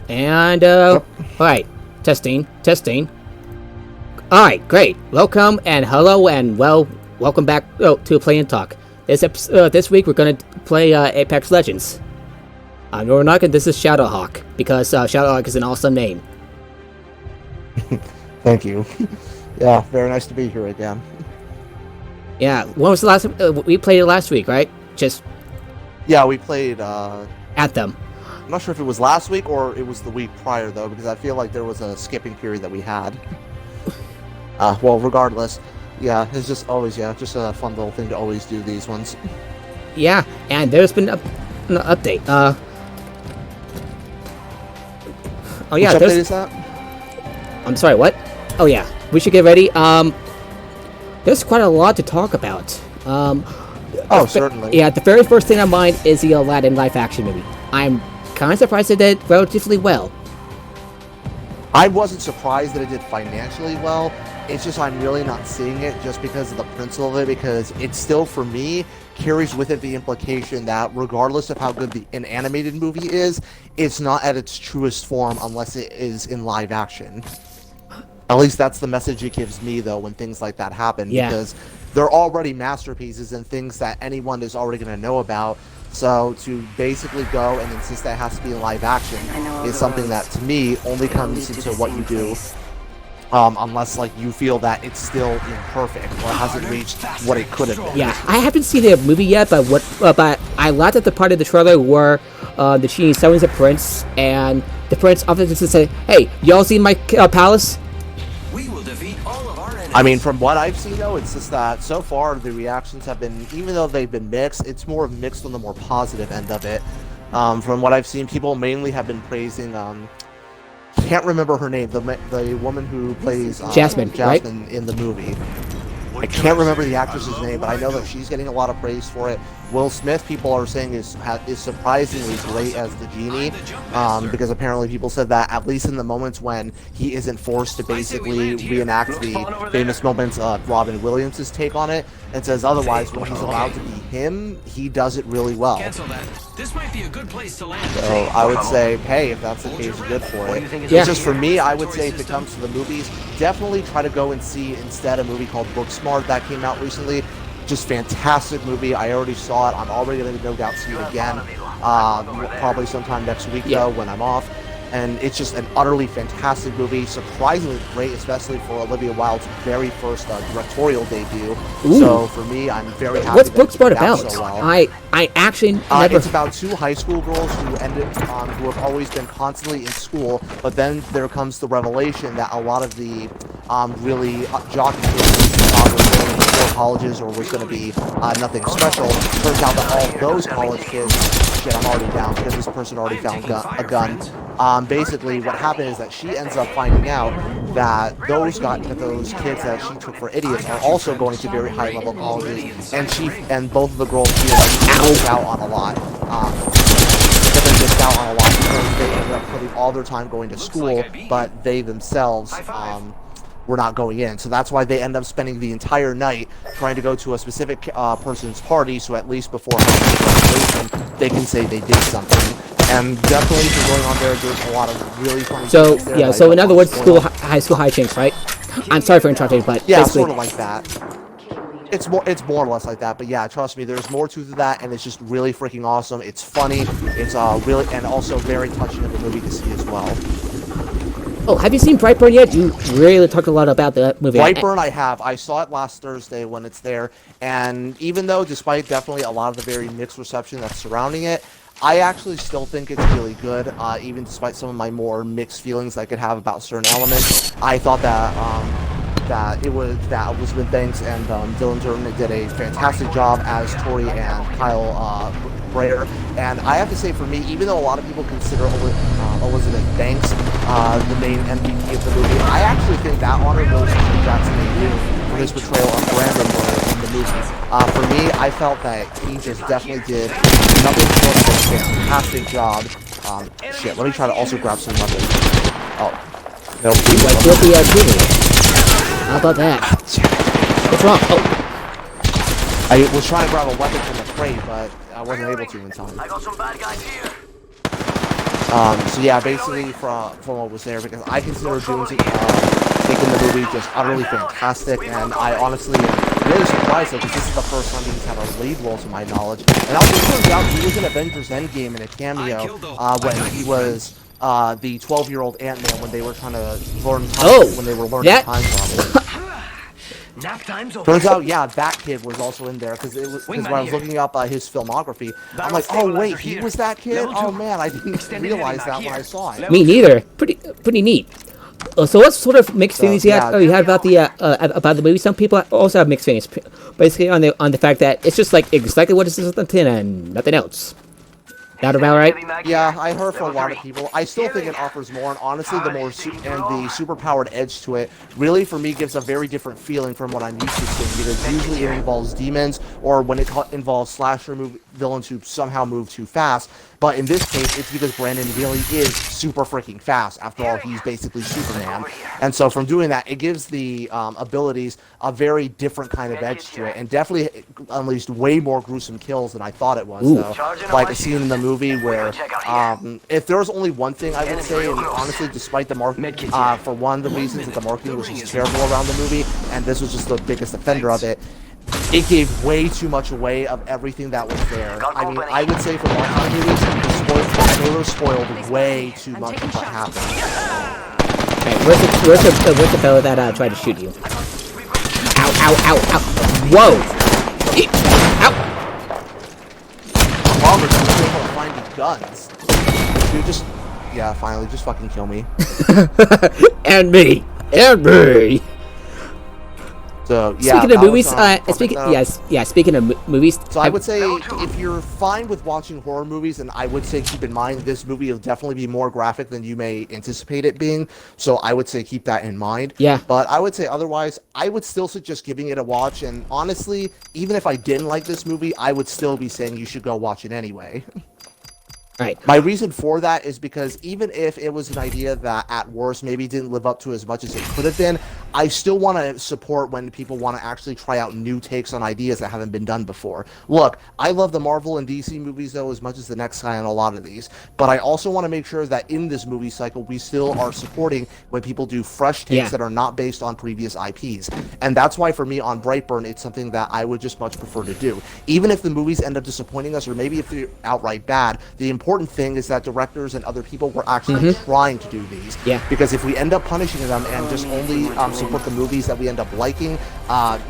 And, alright. Testing. Alright, great. Welcome and hello and, welcome back to Play and Talk. This week we're gonna play Apex Legends. I'm Ronnoc and this is Shadowhawk, because Shadowhawk is an awesome name. Thank you. Yeah, very nice to be here again. Yeah, when was the last we played it last week, right? Yeah, we played, Anthem. I'm not sure if it was last week or it was the week prior, though, because I feel like there was a skipping period that we had. Well, regardless, yeah, it's just always, just a fun little thing to always do these ones. Yeah, and there's been an update. Oh yeah, which update is that? I'm sorry, what? Oh yeah, we should get ready. There's quite a lot to talk about. Oh, certainly. Yeah, the very first thing on mind is the Aladdin live-action movie. I'm kind of surprised it did relatively well. I wasn't surprised that it did financially well. It's just I'm really not seeing it just because of the principle of it, because it still, for me, carries with it the implication that regardless of how good an animated movie is, it's not at its truest form unless it is in live action. At least that's the message it gives me, though, when things like that happen, because they're already masterpieces and things that anyone is already going to know about. So to basically go and insist that it has to be in live action is something that, to me, only comes into what you do, unless like you feel that it's still imperfect or hasn't reached what it could have been. Yeah, I haven't seen the movie yet, but I laughed at the part of the trailer where the genie summons the prince, and the prince often just say, "Hey, y'all seen my palace?" We will defeat all of our enemies. I mean, from what I've seen, though, it's just that so far the reactions have been, even though they've been mixed, it's more mixed on the more positive end of it. From what I've seen, people mainly have been praising, can't remember her name, the woman who plays Jasmine, right? in the movie. I can't remember the actress's name, but I know that she's getting a lot of praise for it. Will Smith, people are saying, is surprisingly great as the genie, because apparently people said that at least in the moments when he isn't forced to basically reenact the famous moments of Robin Williams' take on it, and says otherwise when he's allowed to be him, he does it really well. This might be a good place to land. So I would say, hey, if that's the case, good for it. Yeah. It's just for me, I would say if it comes to the movies, definitely try to go and see instead a movie called Booksmart that came out recently. Just fantastic movie. I already saw it. I'm already going to no doubt see it again. Probably sometime next week though when I'm off. And it's just an utterly fantastic movie, surprisingly great, especially for Olivia Wilde's very first directorial debut. Ooh. So for me, I'm very happy. What's that it Booksmart turned out about? so well. I actually never. It's about two high school girls who who have always been constantly in school, but then there comes the revelation that a lot of the really jockey kids were going to four colleges or was going to be nothing special. Turns out that all those college kids, shit, I'm already down because this person already found a gun. Basically, what happened is that she ends up finding out that those kids that she took for idiots are also going to very high level colleges, and both of the girls feel like they missed out on a lot. Because they ended up putting all their time going to school, but they themselves were not going in. So that's why they end up spending the entire night trying to go to a specific person's party, so at least before graduation, they can say they did something. And definitely for going on there, there's a lot of really funny things there. So in other words, high school hijinks, right? I'm sorry for interrupting, but yeah, basically... sort of like that. It's more or less like that, but yeah, trust me, there's more to that, and it's just really freaking awesome. It's funny, it's really, and also very touching of a movie to see as well. Oh, have you seen Brightburn yet? You really talked a lot about that movie. Brightburn, I have. I saw it last Thursday when it's there, and even though, despite definitely a lot of the very mixed reception that's surrounding it, I actually still think it's really good, even despite some of my more mixed feelings I could have about certain elements. I thought that Elizabeth Banks and Dylan Durden did a fantastic job as Tori and Kyle Brayer. And I have to say, for me, even though a lot of people consider Elizabeth Banks the main MVP of the movie, I actually think that honor goes to Jackson Maine for his portrayal of Brandon in the movie. For me, I felt that he just definitely did nothing short of a fantastic job. Shit, let me try to also grab some numbers. Oh, nope. How about that? What's wrong? Oh. I was trying to grab a weapon from the crate, but I wasn't able to in time. I got some bad guys here. So yeah, basically from what was there, because I consider June's take in the movie just utterly fantastic, and I honestly am really surprised though, because this is the first time he's had a lead role to my knowledge. And also it turns out he was in Avengers Endgame in a cameo when he was the 12-year-old Ant-Man when they were trying to learn time, when they were learning time travel. Nap time's over. Turns out, yeah, that kid was also in there because when I was looking up his filmography, I'm like, oh wait, he was that kid? Oh man, I didn't realize that when I saw it. Me neither. Pretty neat. So what sort of mixed feelings you had about the movie? Some people also have mixed feelings, basically on the fact that it's just like exactly what it says on the tin and nothing else. That about right? Yeah, I heard from a lot of people. I still think it offers more, and honestly, the super-powered edge to it really, for me, gives a very different feeling from what I'm used to seeing, because usually it involves demons, or when it involves slasher villains who somehow move too fast. But in this case, it's because Brandon really is super freaking fast. After all, he's basically Superman. And so from doing that, it gives the abilities a very different kind of edge to it, and definitely unleashed way more gruesome kills than I thought it was, though. Like a scene in the movie where, if there was only one thing I would say, and honestly, despite the marketing, for one of the reasons that the marketing was just terrible around the movie, and this was just the biggest offender of it, it gave way too much away of everything that was there. I mean, I would say for Marvel movies, the trailer spoiled way too much of what happened. Alright, where's the fellow that tried to shoot you? Ow. Whoa! Ow! Longer than we able to find the guns. Dude, just... Yeah, finally, just fucking kill me. And me! So yeah. Speaking of movies, speaking of movies. So I would say if you're fine with watching horror movies, and I would say keep in mind this movie will definitely be more graphic than you may anticipate it being. So I would say keep that in mind. Yeah. But I would say otherwise, I would still suggest giving it a watch. And honestly, even if I didn't like this movie, I would still be saying you should go watch it anyway. Right. My reason for that is because even if it was an idea that at worst maybe didn't live up to as much as it could have been, I still want to support when people want to actually try out new takes on ideas that haven't been done before. Look, I love the Marvel and DC movies though as much as the next guy on a lot of these, but I also want to make sure that in this movie cycle we still are supporting when people do fresh takes that are not based on previous IPs. And that's why for me on Brightburn it's something that I would just much prefer to do. Even if the movies end up disappointing us, or maybe if they're outright bad, the important thing is that directors and other people were actually trying to do these. Yeah. Because if we end up punishing them and just only support the movies that we end up liking,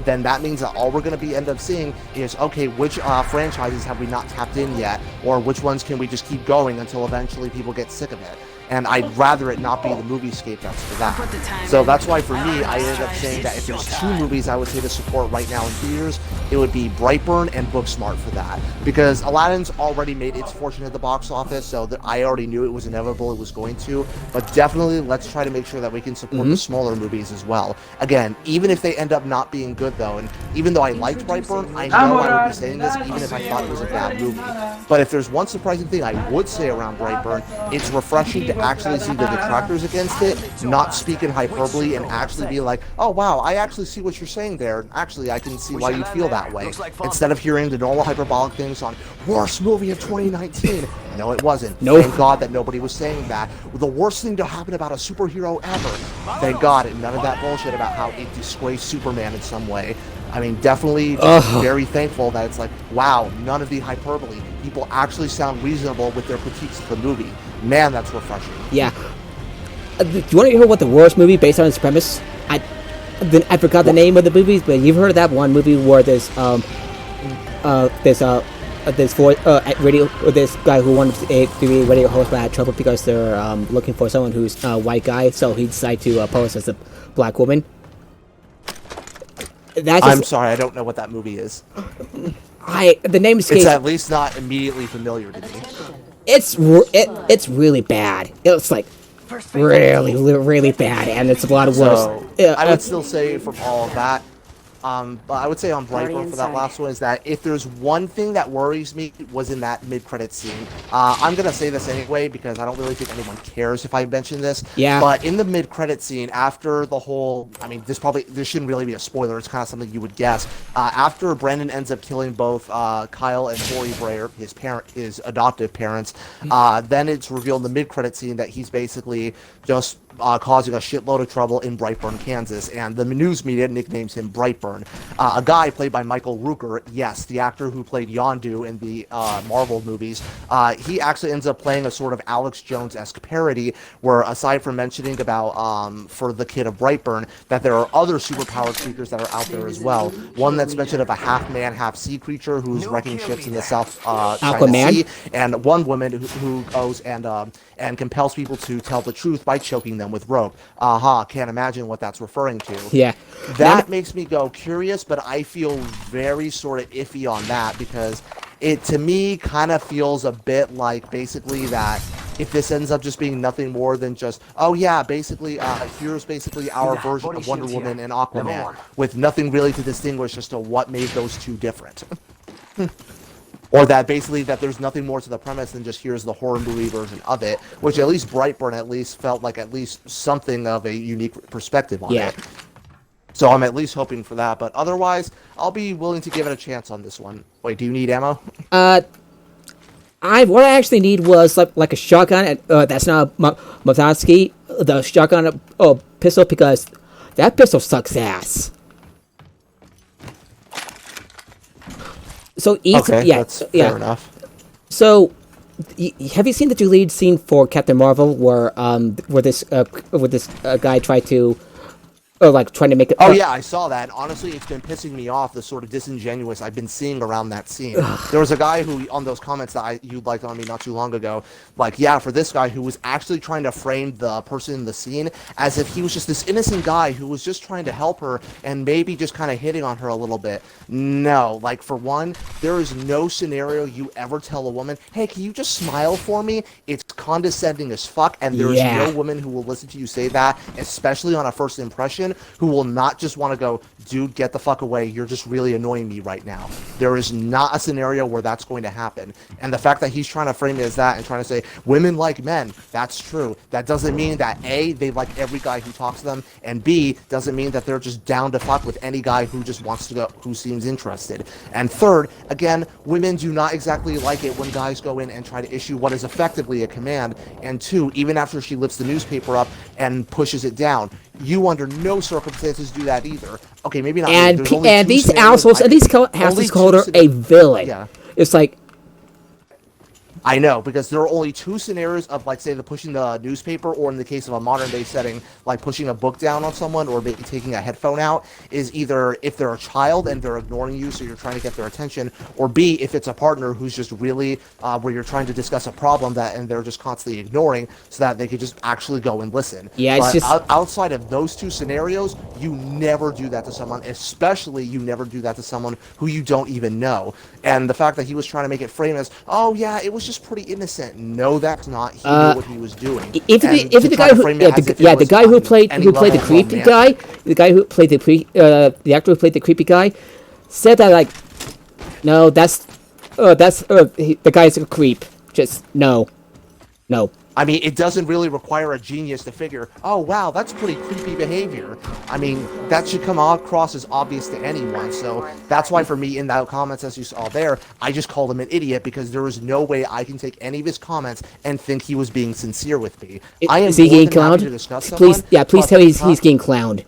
then that means that all we're going to end up seeing is, okay, which franchises have we not tapped in yet, or which ones can we just keep going until eventually people get sick of it. And I'd rather it not be the moviescape that's for that. So that's why for me, I ended up saying that if there's two movies I would say to support right now in theaters, it would be Brightburn and Booksmart for that. Because Aladdin's already made its fortune at the box office, so that I already knew it was inevitable it was going to. But definitely, let's try to make sure that we can support the smaller movies as well. Again, even if they end up not being good though, and even though I liked Brightburn, I know I would be saying this even if I thought it was a bad movie. But if there's one surprising thing I would say around Brightburn, it's refreshing to actually see the detractors against it not speak in hyperbole and actually be like, oh wow, I actually see what you're saying there. Actually, I can see why you feel that way. Instead of hearing the normal hyperbolic things on worst movie of 2019. No, it wasn't. No. Thank God that nobody was saying that. The worst thing to happen about a superhero ever. Thank God, and none of that bullshit about how it disgraced Superman in some way. I mean, definitely very thankful that it's like, wow, none of the hyperbole. People actually sound reasonable with their critiques of the movie. Man, that's refreshing. Yeah. Do you want to hear what the worst movie based on its premise? I forgot the name of the movie, but you've heard of that one movie where this guy who wanted to be a radio host but had trouble because they're looking for someone who's a white guy, so he decided to pose as a black woman. I'm sorry, I don't know what that movie is. The name escapes. It's at least not immediately familiar to me. It's really bad. It's like really bad, and it's a lot of worse. So, I would still say from all of that, But I would say on Brightburn for that last one is that if there's one thing that worries me was in that mid-credit scene. I'm gonna say this anyway because I don't really think anyone cares if I mention this. Yeah. But in the mid-credit scene, after the whole, I mean, this shouldn't really be a spoiler. It's kind of something you would guess. After Brandon ends up killing both Kyle and Tori Brayer, his adoptive parents, then it's revealed in the mid-credit scene that he's basically just causing a shitload of trouble in Brightburn, Kansas, and the news media nicknames him Brightburn. A guy played by Michael Rooker, yes, the actor who played Yondu in the Marvel movies, he actually ends up playing a sort of Alex Jones-esque parody where, aside from mentioning about, for the kid of Brightburn, that there are other superpowered creatures that are out there as well. One that's mentioned of a half-man, half-sea creature who's wrecking ships in the South China Sea, and one woman who goes and compels people to tell the truth by choking them with rope. Can't imagine what that's referring to. Yeah. That makes me go curious, but I feel very sort of iffy on that because it, to me, kind of feels a bit like basically that if this ends up just being nothing more than just, oh yeah, basically, here's basically our version of Wonder Woman and Aquaman, with nothing really to distinguish as to what made those two different. Or that basically that there's nothing more to the premise than just here's the horror movie version of it, which at least Brightburn at least felt like at least something of a unique perspective on it. So I'm at least hoping for that, but otherwise, I'll be willing to give it a chance on this one. Wait, do you need ammo? What I actually need was like a shotgun. That's not a Mazotsky, the shotgun pistol, because that pistol sucks ass. So that's fair enough. So, have you seen the deleted scene for Captain Marvel where this guy tried to trying to make it? Oh yeah, I saw that. Honestly, it's been pissing me off, the sort of disingenuous I've been seeing around that scene. There was a guy who, on those comments that you liked on me not too long ago, like, yeah, for this guy who was actually trying to frame the person in the scene as if he was just this innocent guy who was just trying to help her and maybe just kind of hitting on her a little bit. No, like, for one, there is no scenario you ever tell a woman, hey, can you just smile for me? It's condescending as fuck, and there is no woman who will listen to you say that, especially on a first impression, who will not just want to go, dude, get the fuck away, you're just really annoying me right now. There is not a scenario where that's going to happen. And the fact that he's trying to frame it as that and trying to say, women like men, that's true. That doesn't mean that A, they like every guy who talks to them, and B, doesn't mean that they're just down to fuck with any guy who just wants to go, who seems interested. And third, again, women do not exactly like it when guys go in and try to issue what is effectively a command. And two, even after she lifts the newspaper up and pushes it down, you under no circumstances do that either. Okay, maybe not. And these assholes, and these assholes called her a villain. Yeah. It's like, I know, because there are only two scenarios of, like, say, the pushing the newspaper, or in the case of a modern-day setting, like pushing a book down on someone, or maybe taking a headphone out, is either if they're a child and they're ignoring you, so you're trying to get their attention, or B, if it's a partner who's just really, where you're trying to discuss a problem and they're just constantly ignoring, so that they could just actually go and listen. Yeah, but it's just... outside of those two scenarios, you never do that to someone, especially you never do that to someone who you don't even know. And the fact that he was trying to make it frame as, oh yeah, it was just pretty innocent. No, that's not. He knew what he was doing. If the guy who, the guy who played the creepy guy, the guy who played the actor who played the creepy guy, said that, like, no, the guy's a creep. Just no. I mean, it doesn't really require a genius to figure, oh, wow, that's pretty creepy behavior. I mean, that should come across as obvious to anyone. So that's why, for me, in that comments, as you saw there, I just called him an idiot because there is no way I can take any of his comments and think he was being sincere with me. I am is he getting more than happy clowned? to discuss Please, someone, please tell me he's getting clowned.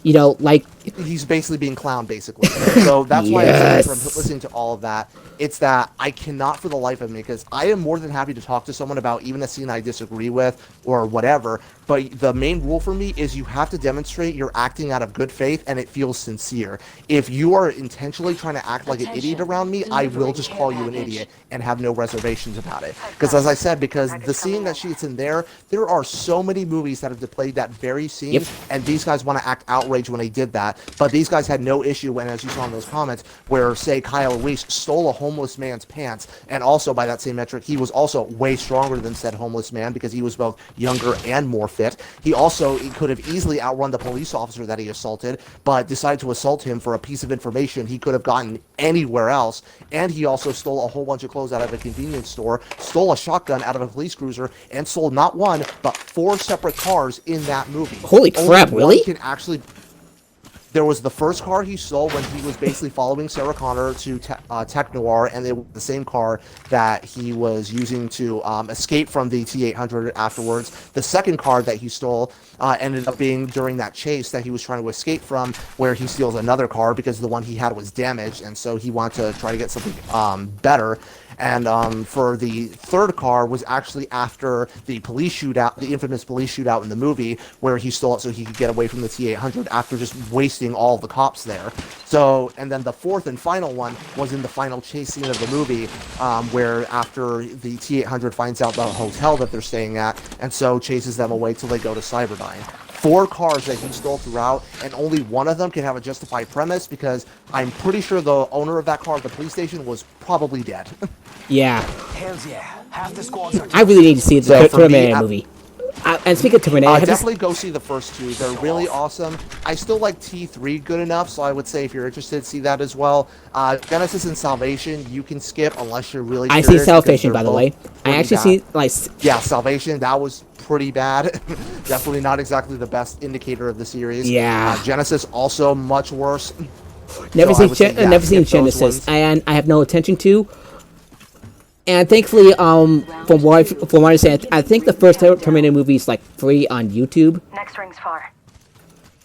You know, like... He's basically being clowned, basically. So that's why I'm from listening to all of that. It's that I cannot for the life of me, because I am more than happy to talk to someone about even a scene I disagree with or whatever, but the main rule for me is you have to demonstrate you're acting out of good faith and it feels sincere. If you are intentionally trying to act like an idiot around me, I will just call you an idiot and have no reservations about it. Because as I said, because the scene that she's in there are so many movies that have played that very scene, and these guys want to act outraged when they did that. that. But these guys had no issue when, as you saw in those comments, where, say, Kyle Reese stole a homeless man's pants, and also by that same metric, he was also way stronger than said homeless man because he was both younger and more fit. He could have easily outrun the police officer that he assaulted, but decided to assault him for a piece of information he could have gotten anywhere else. And he also stole a whole bunch of clothes out of a convenience store, stole a shotgun out of a police cruiser, and sold not one, but 4 separate cars in that movie. Holy crap, really? There was the first car he stole when he was basically following Sarah Connor to Tech Noir, and it was the same car that he was using to escape from the T-800 afterwards. The second car that he stole ended up being during that chase that he was trying to escape from, where he steals another car because the one he had was damaged, and so he wanted to try to get something better. And for the third car was actually after the police shootout, the infamous police shootout in the movie, where he stole it so he could get away from the T-800 after just wasting all the cops there. So, and then the fourth and final one was in the final chase scene of the movie, where after the T-800 finds out the hotel that they're staying at, and so chases them away till they go to Cyberdyne. 4 cars that he stole throughout, and only one of them can have a justified premise because I'm pretty sure the owner of that car at the police station was probably dead. Yeah. Hells yeah. Half the squads are I really need to see the So for Terminator me, movie. And speaking of Terminator, definitely go see the first 2. They're really awesome. I still like T3 good enough, so I would say if you're interested, see that as well. Genesis and Salvation, you can skip unless you're really I curious. see Salvation, by the way. I actually see, like... Yeah, Salvation, that was pretty bad. Definitely not exactly the best indicator of the series. Yeah. Genesis, also much worse. Never So seen skip those Genesis, ones. and I have no attention to. And thankfully, from what I understand, I think the first Terminator movie is like free on YouTube. Next ring's far.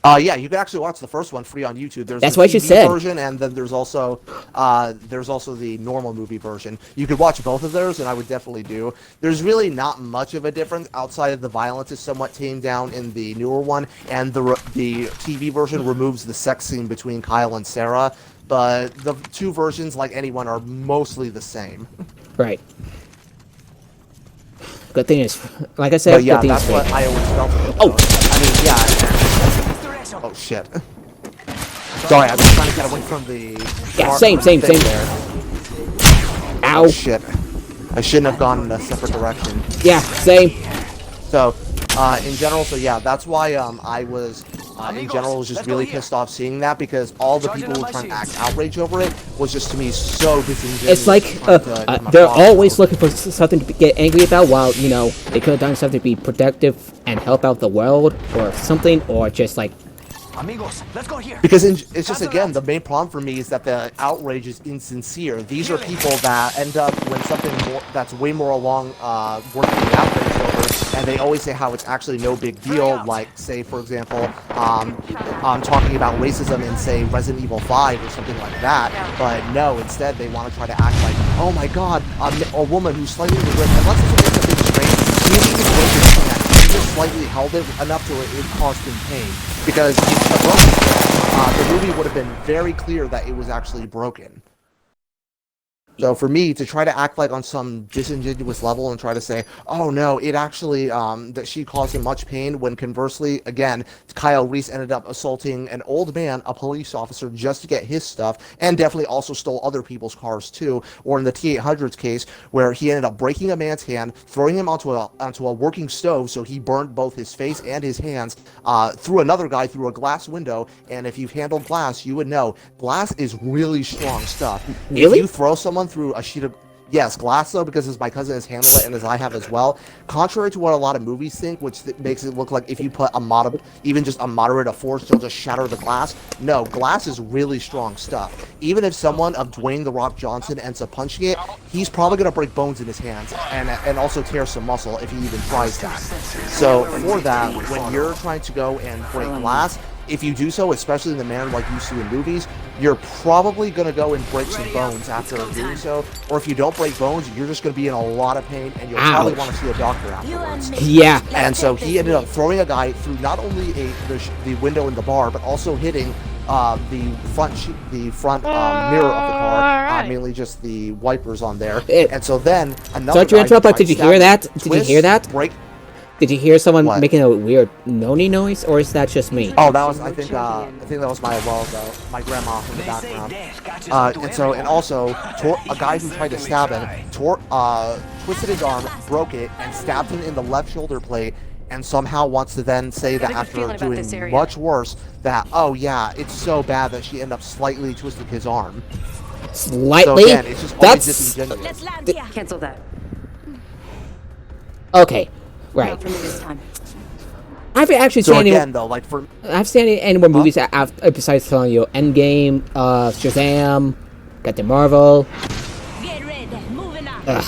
Yeah, you can actually watch the first one free on YouTube. There's That's the what you TV said. version, and then there's also the normal movie version. You could watch both of those, and I would definitely do. There's really not much of a difference outside of the violence is somewhat tamed down in the newer one, and the TV version removes the sex scene between Kyle and Sarah. But the 2 versions, like anyone, are mostly the same. Right. Good thing is, like I said, But yeah, good thing that's is what fake. I always felt. Oh. I mean, yeah. Oh shit. Sorry, I'm just trying to get away from the. Yeah, same. There. Ow. Oh shit. I shouldn't have gone in a separate direction. Yeah, same. So, in general, so yeah, that's why I was, in general, was just really pissed off seeing that because all the people who were trying to act outrage over it was just to me so disingenuous. It's like they're always looking for something to get angry about, while you know they could have done something to be productive and help out the world or something, or just like. Amigos, let's go here. Because it's just, again, the main problem for me is that the outrage is insincere. These are people that end up when something that's way more along working the outrage over, and they always say how it's actually no big deal, like, say, for example, talking about racism in, say, Resident Evil 5 or something like that, but no, instead they want to try to act like, oh my god, a woman who's slightly raped, and let's just make a big strain, she didn't even break his hand. He just slightly held it enough to it caused him pain. Because if it broke, the movie would have been very clear that it was actually broken. So for me to try to act like on some disingenuous level and try to say, oh no, it actually, that she caused him much pain, when conversely, again, Kyle Reese ended up assaulting an old man, a police officer, just to get his stuff, and definitely also stole other people's cars too, or in the T-800's case, where he ended up breaking a man's hand, throwing him onto a working stove, so he burned both his face and his hands, threw another guy through a glass window, and if you've handled glass, you would know, glass is really strong stuff. Really? If you throw someone through a sheet of glass though, because as my cousin has handled it and as I have as well, contrary to what a lot of movies think, which makes it look like if you put even just a moderate force, you'll just shatter the glass. No, glass is really strong stuff. Even if someone of Dwayne "The Rock" Johnson ends up punching it, he's probably gonna break bones in his hands and also tear some muscle if he even tries that. So for that, when you're trying to go and break glass, if you do so, especially in the manner like you see in movies, you're probably going to go and break some bones after doing so. Or if you don't break bones, you're just going to be in a lot of pain, and you'll probably want to see a doctor afterwards. Yeah. And so he ended up throwing a guy through not only the window in the bar, but also hitting the front mirror of the car, mainly just the wipers on there. And so then another Sorry to interrupt, but did you hear that? Did you hear someone What? making a weird noni noise, or is that just me? Oh, that was I think that was my grandma in the background. And also a guy who tried to stab him twisted his arm, broke it, and stabbed him in the left shoulder plate. And somehow wants to then say that after doing much worse, that, oh yeah, it's so bad that she ended up slightly twisting his arm. Slightly? So again, it's just always disingenuous. Let's land here. Cancel that. Okay, right. Not for me this time. I've actually So seen again, though, like for I've seen any more movies besides telling you Endgame, Shazam, Captain Marvel. Get ready. Moving on.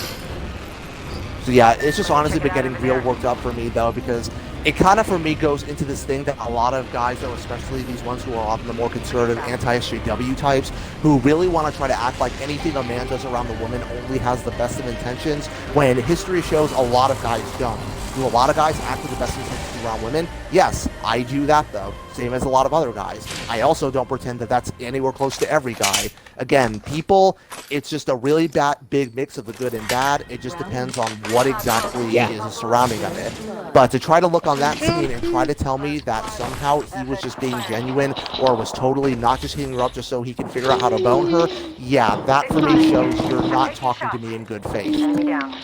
So yeah, it's just honestly been getting real worked up for me though, because it kind of for me goes into this thing that a lot of guys, though, especially these ones who are often the more conservative anti-SJW types, who really want to try to act like anything a man does around the woman only has the best of intentions, when history shows a lot of guys don't. Do a lot of guys act with the best intentions around women? Yes, I do that though, same as a lot of other guys. I also don't pretend that that's anywhere close to every guy. Again, people, it's just a really big mix of the good and bad. It just depends on what exactly is the surrounding of it. But to try to look on that scene and try to tell me that somehow he was just being genuine or was totally not just hitting her up just so he can figure out how to bone her, yeah, that for me shows you're not talking to me in good faith. Enemy down.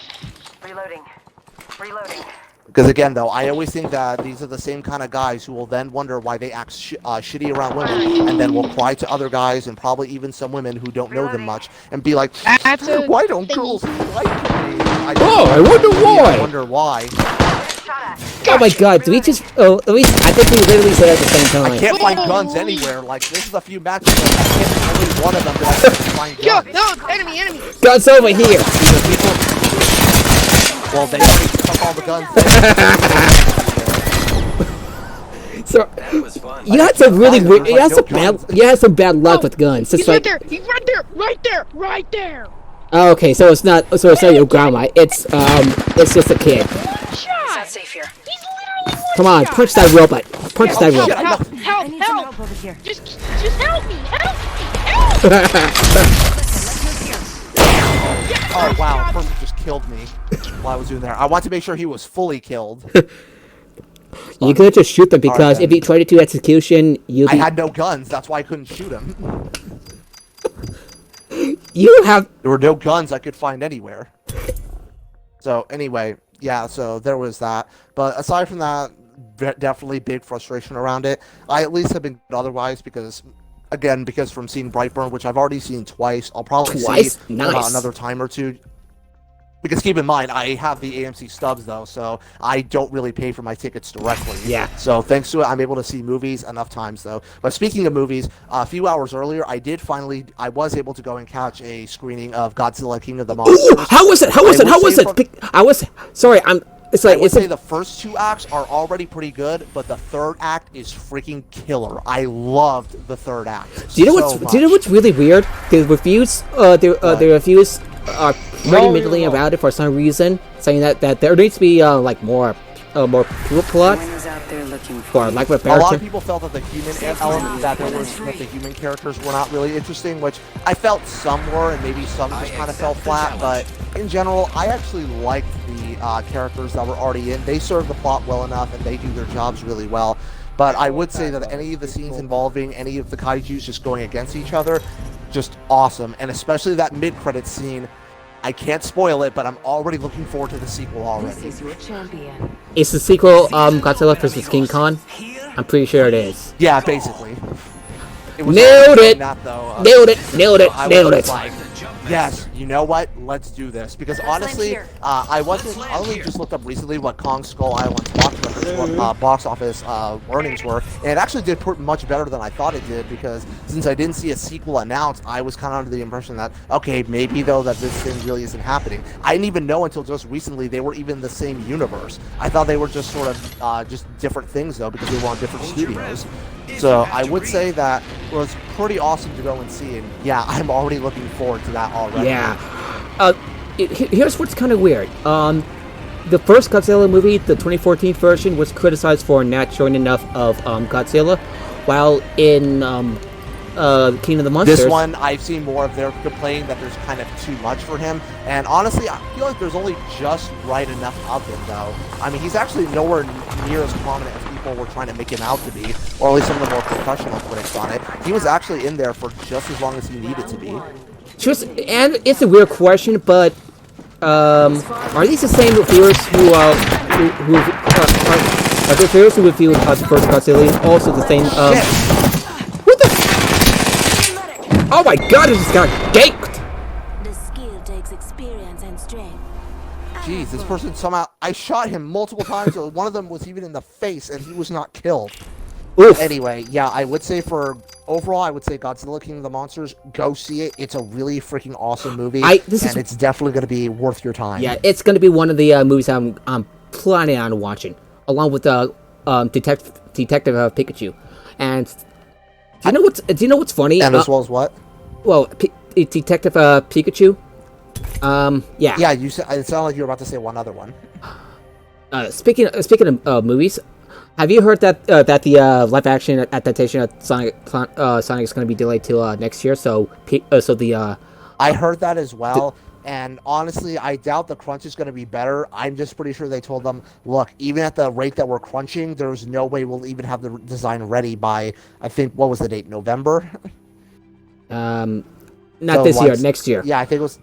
Reloading. Because again, though, I always think that these are the same kind of guys who will then wonder why they act shitty around women, and then will cry to other guys and probably even some women who don't know them much, and be like, "Why don't girls like me?" I wonder why. I wonder why. Oh my God! Do we just? Oh, at least I think we literally said it at the same time. I can't find guns anywhere. Like this is a few matches. Where I can't find only one of them that I can find guns. No, enemy! Guns over here! Well, they already took all the guns. So you had some really weird. You had some bad luck with guns. It's He's like, right there! He's right there! oh, okay, so it's not your grandma. It's just a kid. Shot! It's not safe here. He's literally one Come on, shot. punch that robot. Punch that robot. Help! I need some help over here. Just help me! Oh wow, the person just killed me while I was doing there. I want to make sure he was fully killed. You could just shoot them because Alright, if you try to do execution, I had no guns, that's why I couldn't shoot him. You have. There were no guns I could find anywhere. So anyway, yeah, so there was that. But aside from that, definitely big frustration around it. I at least have been good otherwise because from seeing Brightburn, which I've already seen twice, I'll probably see Nice. another time or two. Because keep in mind, I have the AMC stubs though, so I don't really pay for my tickets directly. Yeah. So thanks to it, I'm able to see movies enough times though. But speaking of movies, a few hours earlier, I was able to go and catch a screening of Godzilla King of the Monsters. Ooh, how was it? It's like I would say the first two acts are already pretty good, but the third act is freaking killer. I loved the third act. Do you know what's really weird? The reviews, the reviews are pretty middling about it for some reason, saying that there needs to be like more plot Someone is out there looking for like A lot of character. people felt that the human element that the human characters were not really interesting, which I felt some were, and maybe some just kind of fell flat. But in general, I actually liked the characters that were already in. They serve the plot well enough, and they do their jobs really well. But I would say that any of the scenes involving any of the kaijus just going against each other, just awesome. And especially that mid-credits scene. I can't spoil it, but I'm already looking forward to the sequel already. This is your champion. Is the sequel Godzilla vs King Kong? I'm pretty sure it is. Yeah, basically. Nailed it! That, though, Nailed it! I was like, yes, you know what? Let's do this. Because honestly, I only just looked up recently what Kong Skull Island's box office earnings were, and it actually did much better than I thought it did, because since I didn't see a sequel announced, I was kind of under the impression that, okay, maybe though that this thing really isn't happening. I didn't even know until just recently they were even the same universe. I thought they were just sort of just different things though, because they were on different studios. So I would say that it was pretty awesome to go and see, and yeah, I'm already looking forward to that already. Yeah. Here's what's kind of weird. The first Godzilla movie, the 2014 version, was criticized for not showing enough of Godzilla, while in King of the Monsters. This one, I've seen more of their complaining that there's kind of too much for him. And honestly, I feel like there's only just right enough of him, though. I mean, he's actually nowhere near as prominent as people were trying to make him out to be, or at least some of the more professional critics on it. He was actually in there for just as long as he needed to be. And it's a weird question, but are these the same viewers who are the viewers who reviewed House of Godzilla also the same? What the? Oh my God! I just got ganked. The skill takes experience and strength. Jeez, this person somehow... I shot him multiple times, so one of them was even in the face, and he was not killed. Oof. Anyway, yeah, I would say overall, I would say Godzilla King of the Monsters, go see it. It's a really freaking awesome movie, it's definitely going to be worth your time. Yeah, it's going to be one of the movies I'm planning on watching, along with Detective Pikachu. And do you know what's funny? And as well as what? Well, Detective Pikachu. Yeah. Yeah, it sounded like you were about to say one other one. Speaking of movies, have you heard that the live action adaptation of Sonic is going to be delayed till next year? I heard that as well. And honestly, I doubt the crunch is going to be better. I'm just pretty sure they told them, look, even at the rate that we're crunching, there's no way we'll even have the design ready by, I think, what was the date? November? Not this year, next year. Yeah, I think it was...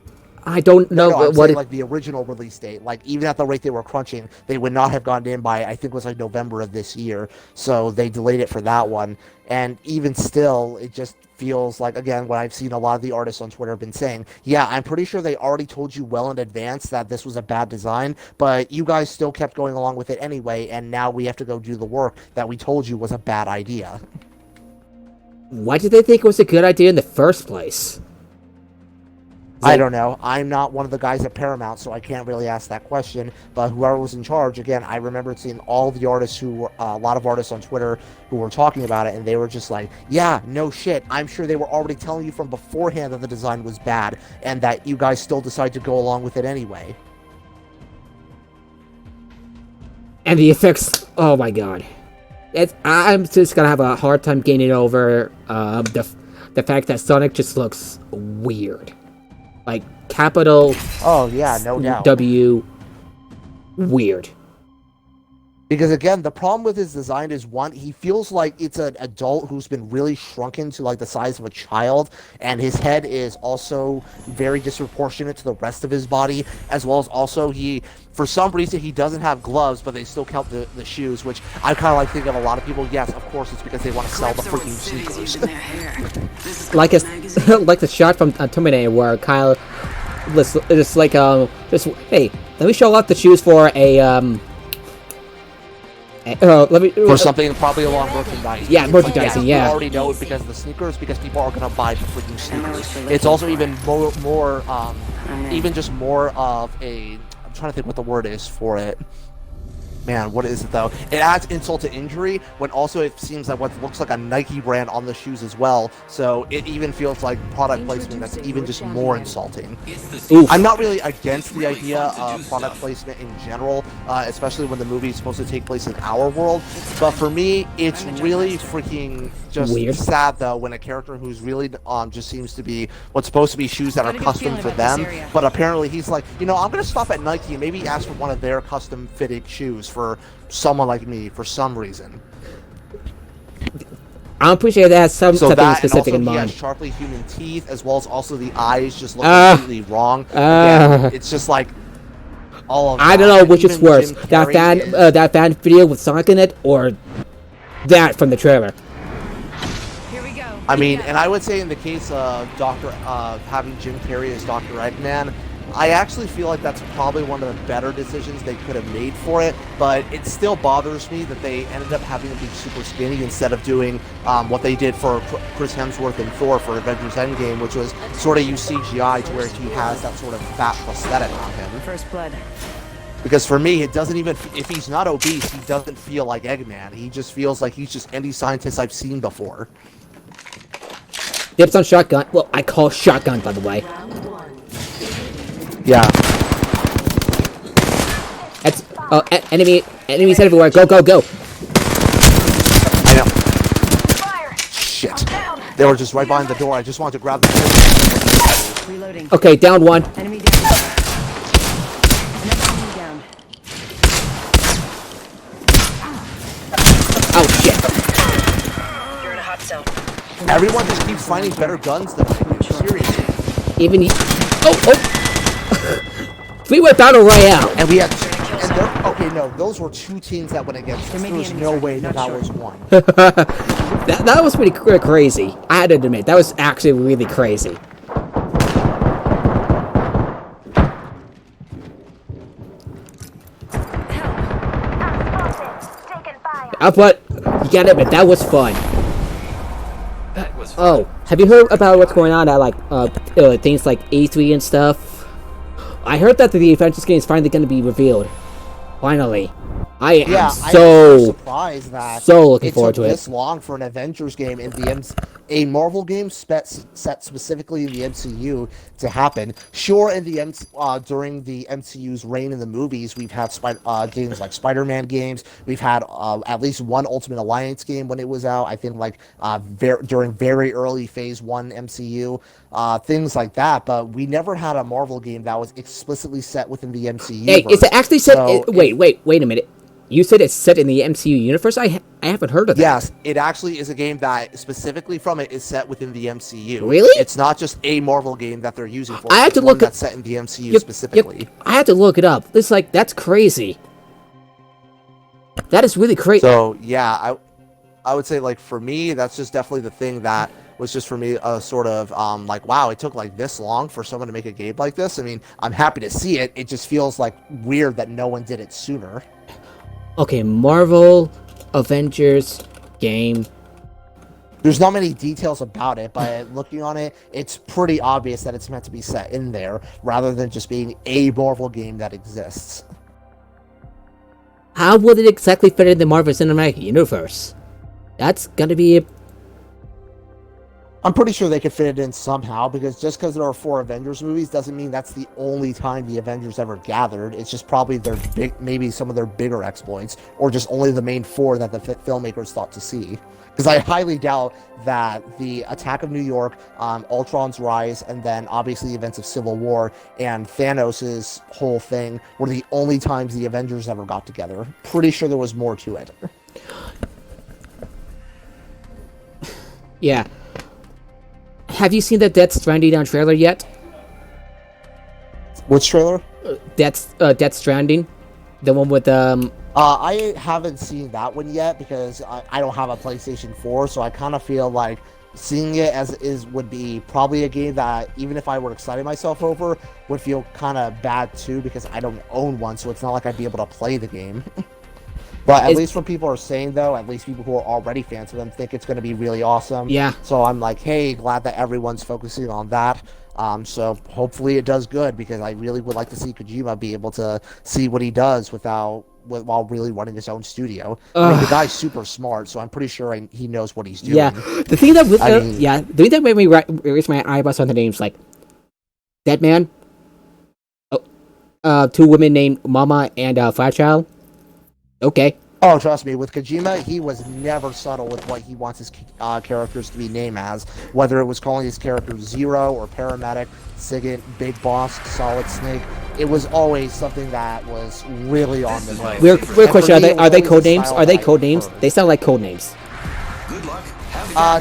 I don't know I'm saying, like the original release date. Like even at the rate they were crunching, they would not have gone in by, I think it was like November of this year. So they delayed it for that one. And even still, it just feels like, again, what I've seen a lot of the artists on Twitter have been saying, yeah, I'm pretty sure they already told you well in advance that this was a bad design, but you guys still kept going along with it anyway, and now we have to go do the work that we told you was a bad idea. Why did they think it was a good idea in the first place? I don't know. I'm not one of the guys at Paramount, so I can't really ask that question. But whoever was in charge, again, I remember seeing all the artists a lot of artists on Twitter who were talking about it, and they were just like, yeah, no shit. I'm sure they were already telling you from beforehand that the design was bad, and that you guys still decided to go along with it anyway. And the effects, oh my God. I'm just gonna have a hard time getting over the fact that Sonic just looks weird. Like, capital... Oh, yeah, no doubt. W... Weird. Because, again, the problem with his design is, one, he feels like it's an adult who's been really shrunken to, like, the size of a child, and his head is also very disproportionate to the rest of his body, as well as also for some reason, he doesn't have gloves, but they still count the shoes, which I kind of like think of a lot of people. Yes, of course, it's because they want to sell the freaking sneakers. like the shot from Terminator where Kyle just like, hey, let me show off the shoes for a, for something probably along merchandising. Yeah, merchandising, yeah. You already know it because of the sneakers, because people are going to buy the freaking sneakers. It's also even more even just more of a... I'm trying to think what the word is for it. Man, what is it though? It adds insult to injury when also it seems like what looks like a Nike brand on the shoes as well. So it even feels like product placement that's even just more insulting. Oof. I'm not really against the idea of product placement in general, especially when the movie is supposed to take place in our world. But for me, it's really freaking just weird. Sad though when a character who's really just seems to be what's supposed to be shoes that are custom for them, but apparently he's like, I'm gonna stop at Nike and maybe ask for one of their custom fitted shoes for someone like me for some reason. I'm pretty sure that has something specific in He mind. has sharply human teeth, as well as also the eyes just look completely wrong. Again, it's just like all of that. I don't know which is Even worse, Jim that Carrey that fan video with Sonic in it, or that from the trailer. Here we go. I mean, and I would say in the case of having Jim Carrey as Dr. Eggman, I actually feel like that's probably one of the better decisions they could have made for it, but it still bothers me that they ended up having him be super skinny instead of doing what they did for Chris Hemsworth and Thor for Avengers Endgame, which was sort of use CGI to where he has that sort of fat prosthetic on him. First blood. Because for me, it doesn't even, if he's not obese, he doesn't feel like Eggman. He just feels like he's just any scientist I've seen before. Dips on shotgun. Well, I call shotgun, by the way. Yeah. That's enemies everywhere. Go, go, go. I know. Fire! Shit. I'm down. They were just right behind the door. I just wanted to grab the Reloading. Okay, down one. Enemy down. Another enemy down. Oh shit. You're in a hot zone. Everyone just keeps finding better guns than I do. Seriously. Even oh. Three-way battle royale. And we had, and there, okay, no, those were 2 teams that went against us. There was no way that was one. that was pretty crazy. I had to admit, that was actually really crazy. But you gotta admit, that was fun. Oh, have you heard about what's going on at like things like E3 and stuff? I heard that the Avengers game is finally going to be revealed. Finally, I am so surprised that looking forward to it. This long for an Avengers game in the a Marvel game set specifically in the MCU to happen. Sure, in the during the MCU's reign in the movies, we've had games like Spider-Man games. We've had at least one Ultimate Alliance game when it was out. I think like during very early Phase 1 MCU, things like that. But we never had a Marvel game that was explicitly set within the MCU. Hey, is it actually set? Wait a minute. You said it's set in the MCU universe? I haven't heard of that. Yes, it actually is a game that specifically from it is set within the MCU. Really? It's not just a Marvel game that they're using for. I had to look that's set in the MCU specifically. I had to look it up. It's like that's crazy. That is really crazy. So yeah, I would say like for me, that's just definitely the thing that was just for me a sort of like wow, it took like this long for someone to make a game like this. I mean, I'm happy to see it. It just feels like weird that no one did it sooner. Okay, Marvel Avengers game. There's not many details about it, but looking on it, it's pretty obvious that it's meant to be set in there, rather than just being a Marvel game that exists. How would it exactly fit in the Marvel Cinematic Universe? That's gonna be... I'm pretty sure they could fit it in somehow, because just because there are 4 Avengers movies doesn't mean that's the only time the Avengers ever gathered. It's just probably their maybe some of their bigger exploits, or just only the main 4 that the filmmakers thought to see. Because I highly doubt that the Attack of New York, Ultron's rise, and then obviously the events of Civil War and Thanos' whole thing were the only times the Avengers ever got together. Pretty sure there was more to it. Yeah. Have you seen the Death Stranding trailer yet? Which trailer? Death Stranding, the one with I haven't seen that one yet because I don't have a PlayStation 4, so I kind of feel like seeing it as is would be probably a game that even if I were excited myself over, would feel kind of bad too because I don't own one, so it's not like I'd be able to play the game. But at least when people are saying, though, at least people who are already fans of them think it's going to be really awesome. Yeah. So I'm like, hey, glad that everyone's focusing on that. So hopefully it does good because I really would like to see Kojima be able to see what he does while really running his own studio. I mean, the guy's super smart, so I'm pretty sure he knows what he's doing. Yeah. The thing that the thing that made me raise my eyebrows on the names like Deadman, 2 women named Mama and Fairchild. Okay. Oh, trust me, with Kojima, he was never subtle with what he wants his characters to be named as. Whether it was calling his characters Zero or Paramedic, Sigint, Big Boss, Solid Snake, it was always something that was really on the nose. Weird question, are they code names? Are they code names? They sound like code names. Good luck.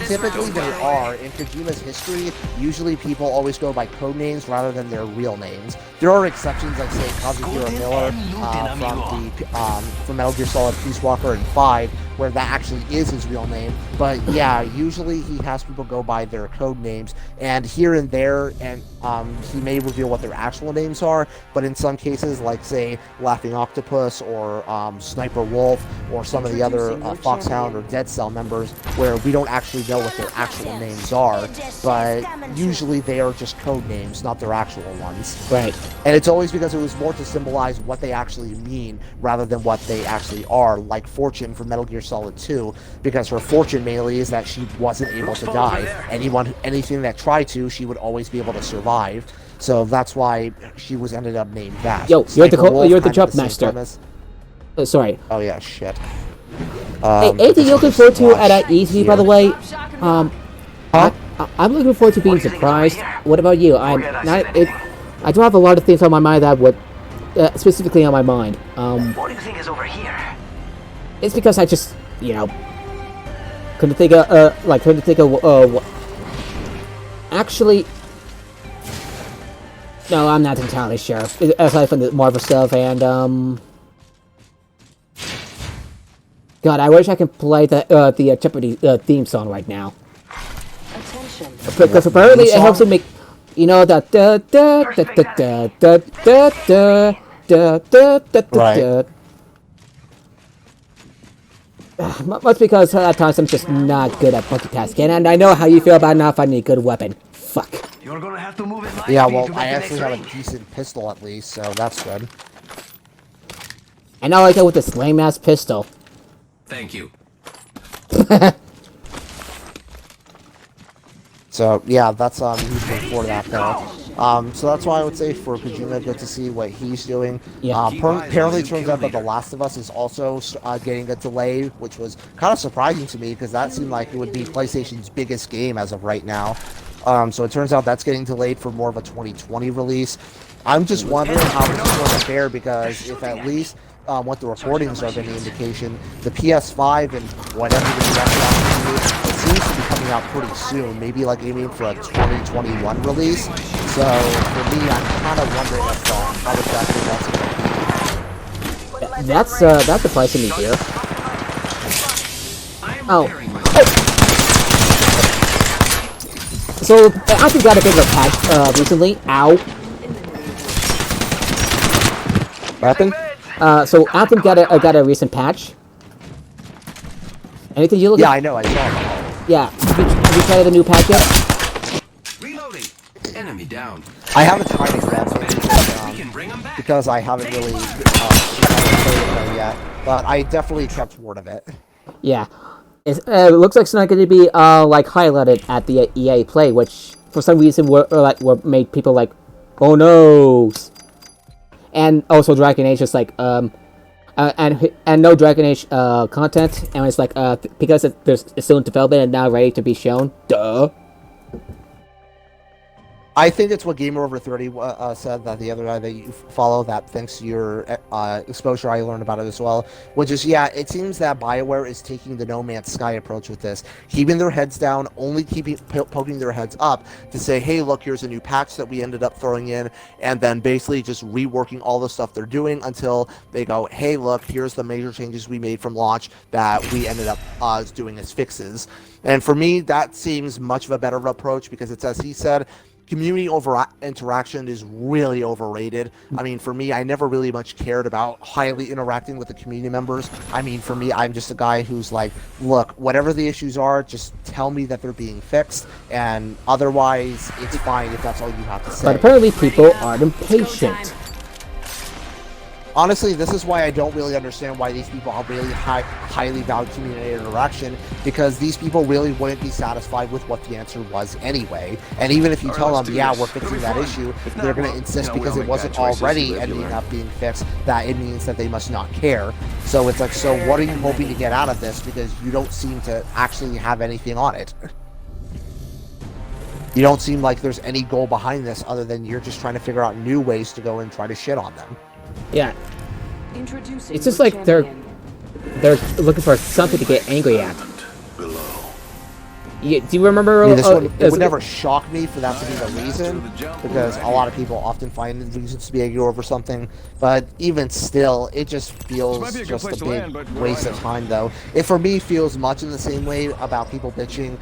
Typically they are. In Kojima's history, usually people always go by code names rather than their real names. There are exceptions, like say Kazuhiro Miller from Metal Gear Solid Peace Walker and 5, where that actually is his real name. But yeah, usually he has people go by their code names, and here and there, and he may reveal what their actual names are, but in some cases, like say Laughing Octopus or Sniper Wolf or some of the other Foxhound or Dead Cell members, where we don't actually know what their actual names are, but usually they are just code names, not their actual ones. Right. And it's always because it was more to symbolize what they actually mean rather than what they actually are, like Fortune from Metal Gear Solid 2, because her fortune mainly is that she wasn't able to die. Anything that tried to, she would always be able to survive. So that's why she was ended up named that. Yo, you're the jump master. Sorry. Oh yeah, shit. Hey, anything you're looking forward to at E3, by the way? I'm looking forward to being surprised. What about you? I'm not. I do have a lot of things on my mind that would, specifically on my mind. What do you think is over here? It's because I just, couldn't think of, actually, no, I'm not entirely sure. Aside from the Marvel stuff and, God, I wish I could play the Jeopardy theme song right now. Attention. Because apparently it helps to make, that Right. Much because at times I'm just not good at multitasking, and I know how you feel about not finding a good weapon. Fuck. You're gonna have to move it light Yeah, speed well, to I make the actually next have a ring. decent pistol at least, so that's good. And I like that with this lame ass pistol. Thank you. So yeah, that's usually for that though. So that's why I would say for Kojima, good to see what he's doing. Yeah. Apparently, it turns out that The Last of Us is also getting a delay, which was kind of surprising to me because that seemed like it would be PlayStation's biggest game as of right now. So it turns out that's getting delayed for more of a 2020 release. I'm just wondering how this is going to fare because if at least what the recordings are any indication, the PS5 and whatever the Xbox is, it seems to be coming out pretty soon, maybe like aiming for a 2021 release. So for me, I'm kind of wondering how exactly that's going to be. That's surprising to hear. Oh. So I think got a bit of a patch recently. Ow. Weapon? So Anthem got a recent patch. Anything you look Yeah, at? I know, I saw that. Yeah. Have you tried the new patch yet? Reloading. Enemy down. I haven't tried it yet We can bring them back. because I haven't really played it yet, but I definitely kept word of it. Yeah. It looks like it's not going to be like highlighted at the EA Play, which for some reason were made people like, oh no. And also Dragon Age is like and no Dragon Age content, and it's like because it's still in development and now ready to be shown. Duh. I think it's what Gamer Over 30 said that the other guy that you follow that thanks to your exposure I learned about it as well, which is yeah, it seems that BioWare is taking the No Man's Sky approach with this, keeping their heads down, only poking their heads up to say, hey, look, here's a new patch that we ended up throwing in, and then basically just reworking all the stuff they're doing until they go, hey, look, here's the major changes we made from launch that we ended up doing as fixes. And for me, that seems much of a better approach because it's, as he said, community interaction is really overrated. I mean, for me, I never really much cared about highly interacting with the community members. I mean, for me, I'm just a guy who's like, look, whatever the issues are, just tell me that they're being fixed, and otherwise, it's fine if that's all you have to say. But apparently people are impatient. Honestly, this is why I don't really understand why these people are really highly value community interaction, because these people really wouldn't be satisfied with what the answer was anyway. And even if you tell them, yeah, we're fixing that issue, they're going to insist because it wasn't already ending up being fixed, that it means that they must not care. So it's like, so what are you hoping to get out of this? Because you don't seem to actually have anything on it. You don't seem like there's any goal behind this other than you're just trying to figure out new ways to go and try to shit on them. Yeah. Introducing It's just the like they're champion. looking for something to get angry at. Do you remember? I mean, it would never shock me for that to be the reason, because a lot of people often find reasons to be angry over something. But even still, it just feels just a big waste of time, though. It for me feels much in the same way about people bitching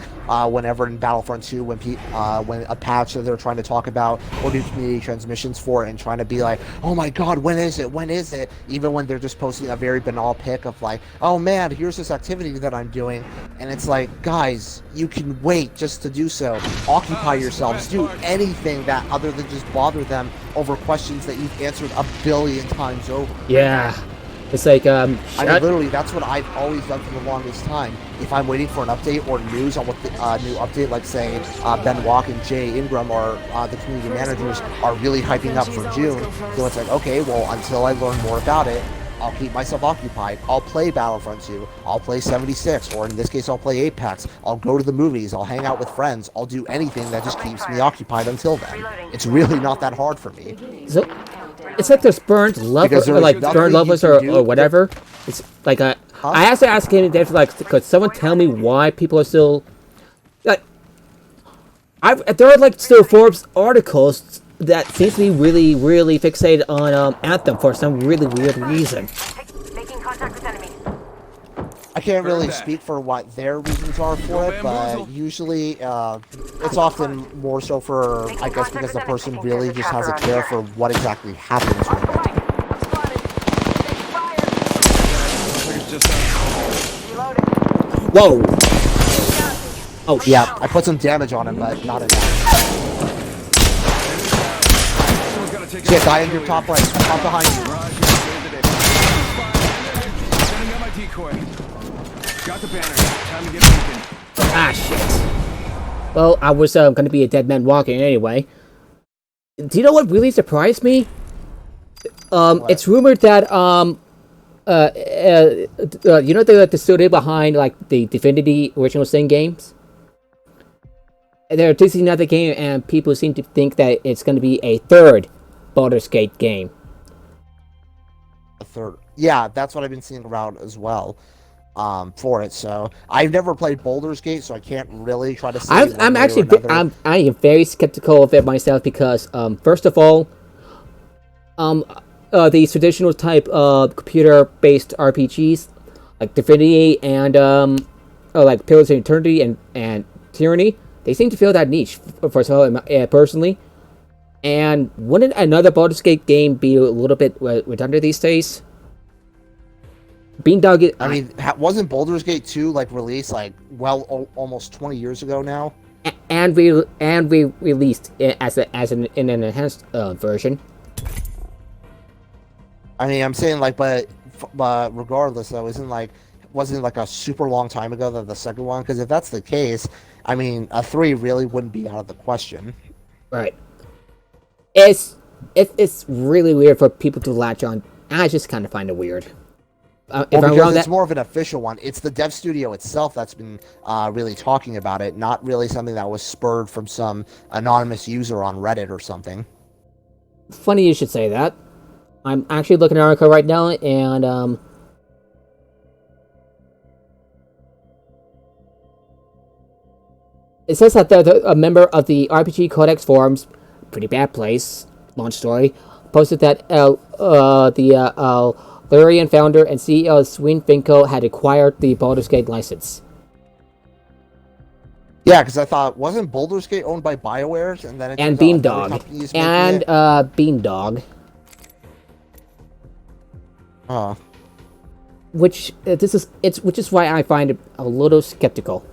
whenever in Battlefront 2 when a patch that they're trying to talk about or new community transmissions for it and trying to be like, oh my god, when is it? When is it? Even when they're just posting a very banal pic of like, oh man, here's this activity that I'm doing, and it's like, guys, you can wait just to do so. Occupy yourselves. Do anything that other than just bother them over questions that you've answered a billion times over. Yeah. It's like, I mean, literally, that's what I've always done for the longest time. If I'm waiting for an update or news on what the new update, like say Ben Walk and Jay Ingram or the community managers are really hyping up for June, so it's like, okay, well, until I learn more about it, I'll keep myself occupied. I'll play Battlefront 2. I'll play 76, or in this case, I'll play Apex. I'll go to the movies. I'll hang out with friends. I'll do anything that just keeps me occupied until then. It's really not that hard for me. So, it's like there's burned levels, or like burned levels, or whatever. It's like I have to ask him, like, could someone tell me why people are still like? There are like still Forbes articles that seems to be really, really fixated on Anthem for some really weird reason. Making contact with enemy. I can't really speak for what their reasons are for it, but usually it's often more so for, I guess, because the person really just has a care for what exactly happens with it. Whoa! Oh, yeah, I put some damage on him, but not enough. Shit, guy in your top right, top behind you. Got the banner. Time to get moving. Ah, shit. Well, I was gonna be a dead man walking anyway. Do you know what really surprised me? It's rumored that you know the studio behind like the Divinity original Sin games? They're teasing another game, and people seem to think that it's going to be a third Baldur's Gate game. A third, yeah, that's what I've been seeing around as well. For it, so I've never played Baldur's Gate, so I can't really try to say. I am very skeptical of it myself because first of all, the traditional type of computer-based RPGs like Divinity and like Pillars of Eternity and Tyranny, they seem to fill that niche. First of all, personally, and wouldn't another Baldur's Gate game be a little bit redundant these days? Beandog. I mean, wasn't Baldur's Gate 2 like released like almost 20 years ago now? And we released it as an enhanced version. I mean, I'm saying like, but regardless though, wasn't like a super long time ago that the second one? Because if that's the case, I mean, a 3 really wouldn't be out of the question. Right. It's really weird for people to latch on. I just kind of find it weird. Because it's more of an official one. It's the dev studio itself that's been really talking about it, not really something that was spurred from some anonymous user on Reddit or something. Funny you should say that. I'm actually looking at an article right now, and it says that a member of the RPG Codex forums, pretty bad place, launch story, posted that the Larian founder and CEO Swin Finko had acquired the Baldur's Gate license. Yeah, because I thought, wasn't Baldur's Gate owned by BioWare? And then Beamdog. Beamdog. Which is why I find it a little skeptical.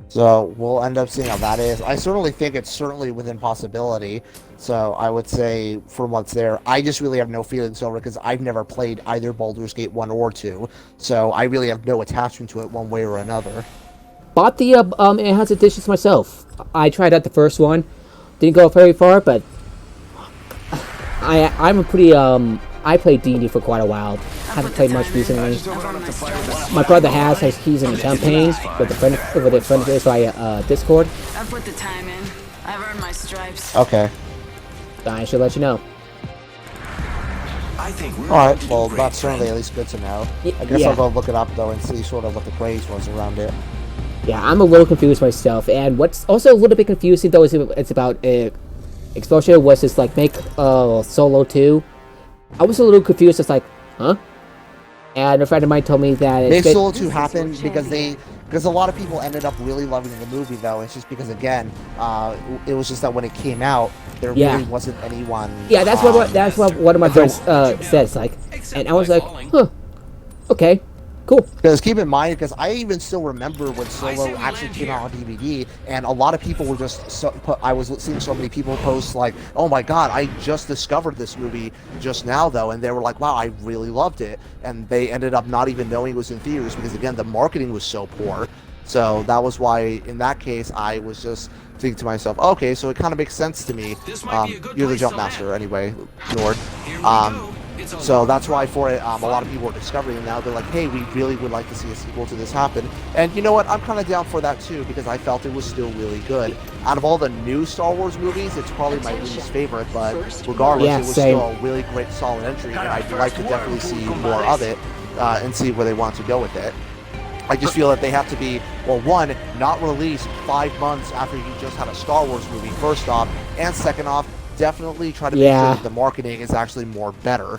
So we'll end up seeing how that is. I certainly think it's certainly within possibility. So I would say from what's there, I just really have no feelings over it because I've never played either Baldur's Gate 1 or 2. So I really have no attachment to it one way or another. Bought the enhanced editions myself. I tried out the first one. Didn't go very far, but I'm a pretty I played D&D for quite a while. Haven't played much recently. My brother has he's in the campaign with a friend base via Discord. I've put the time in. I've earned my stripes. Okay. I should let you know. I think we're Alright, well that's certainly at least good to know. I guess yeah. I'll go look it up though and see sort of what the craze was around it. Yeah, I'm a little confused myself, and what's also a little bit confusing though is it's about Exposure was just like make Solo 2. I was a little confused, just like, huh? And a friend of mine told me that Make Solo 2 happened because a lot of people ended up really loving the movie though. It's just because again, it was just that when it came out, there really wasn't anyone. Yeah, that's what one of my friends says, like, and I was like, huh, okay, cool. Because keep in mind, because I even still remember when Solo actually came out on DVD, and a lot of people were just I was seeing so many people post like, "Oh my God, I just discovered this movie just now, though," and they were like, "Wow, I really loved it," and they ended up not even knowing it was in theaters because again, the marketing was so poor. So that was why, in that case, I was just thinking to myself, okay, so it kind of makes sense to me. You're the jump master anyway, Nord. So that's why for it, a lot of people are discovering it now. They're like, hey, we really would like to see a sequel to this happen. And you know what? I'm kind of down for that too, because I felt it was still really good. Out of all the new Star Wars movies, it's probably my least favorite, but regardless, Yeah, it was same. still a really great, solid entry, and I'd like to definitely see more of it and see where they want to go with it. I just feel that they have to be, well, one, not released 5 months after you just had a Star Wars movie, first off, and second off, definitely try to make sure that the marketing is actually more better.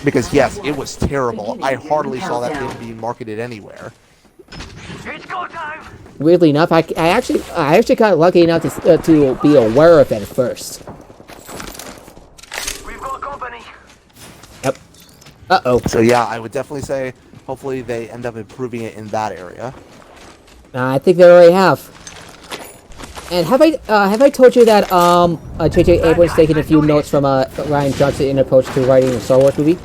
Because yes, it was terrible. I hardly saw that thing being marketed anywhere. It's go time. Weirdly enough, I actually got lucky enough to be aware of it at first. We've got company. Yep. Uh-oh. So yeah, I would definitely say, hopefully they end up improving it in that area. I think they already have. And have I told you that J.J. Abrams taking a few notes from Ryan Johnson's in approach to writing a Star Wars movie?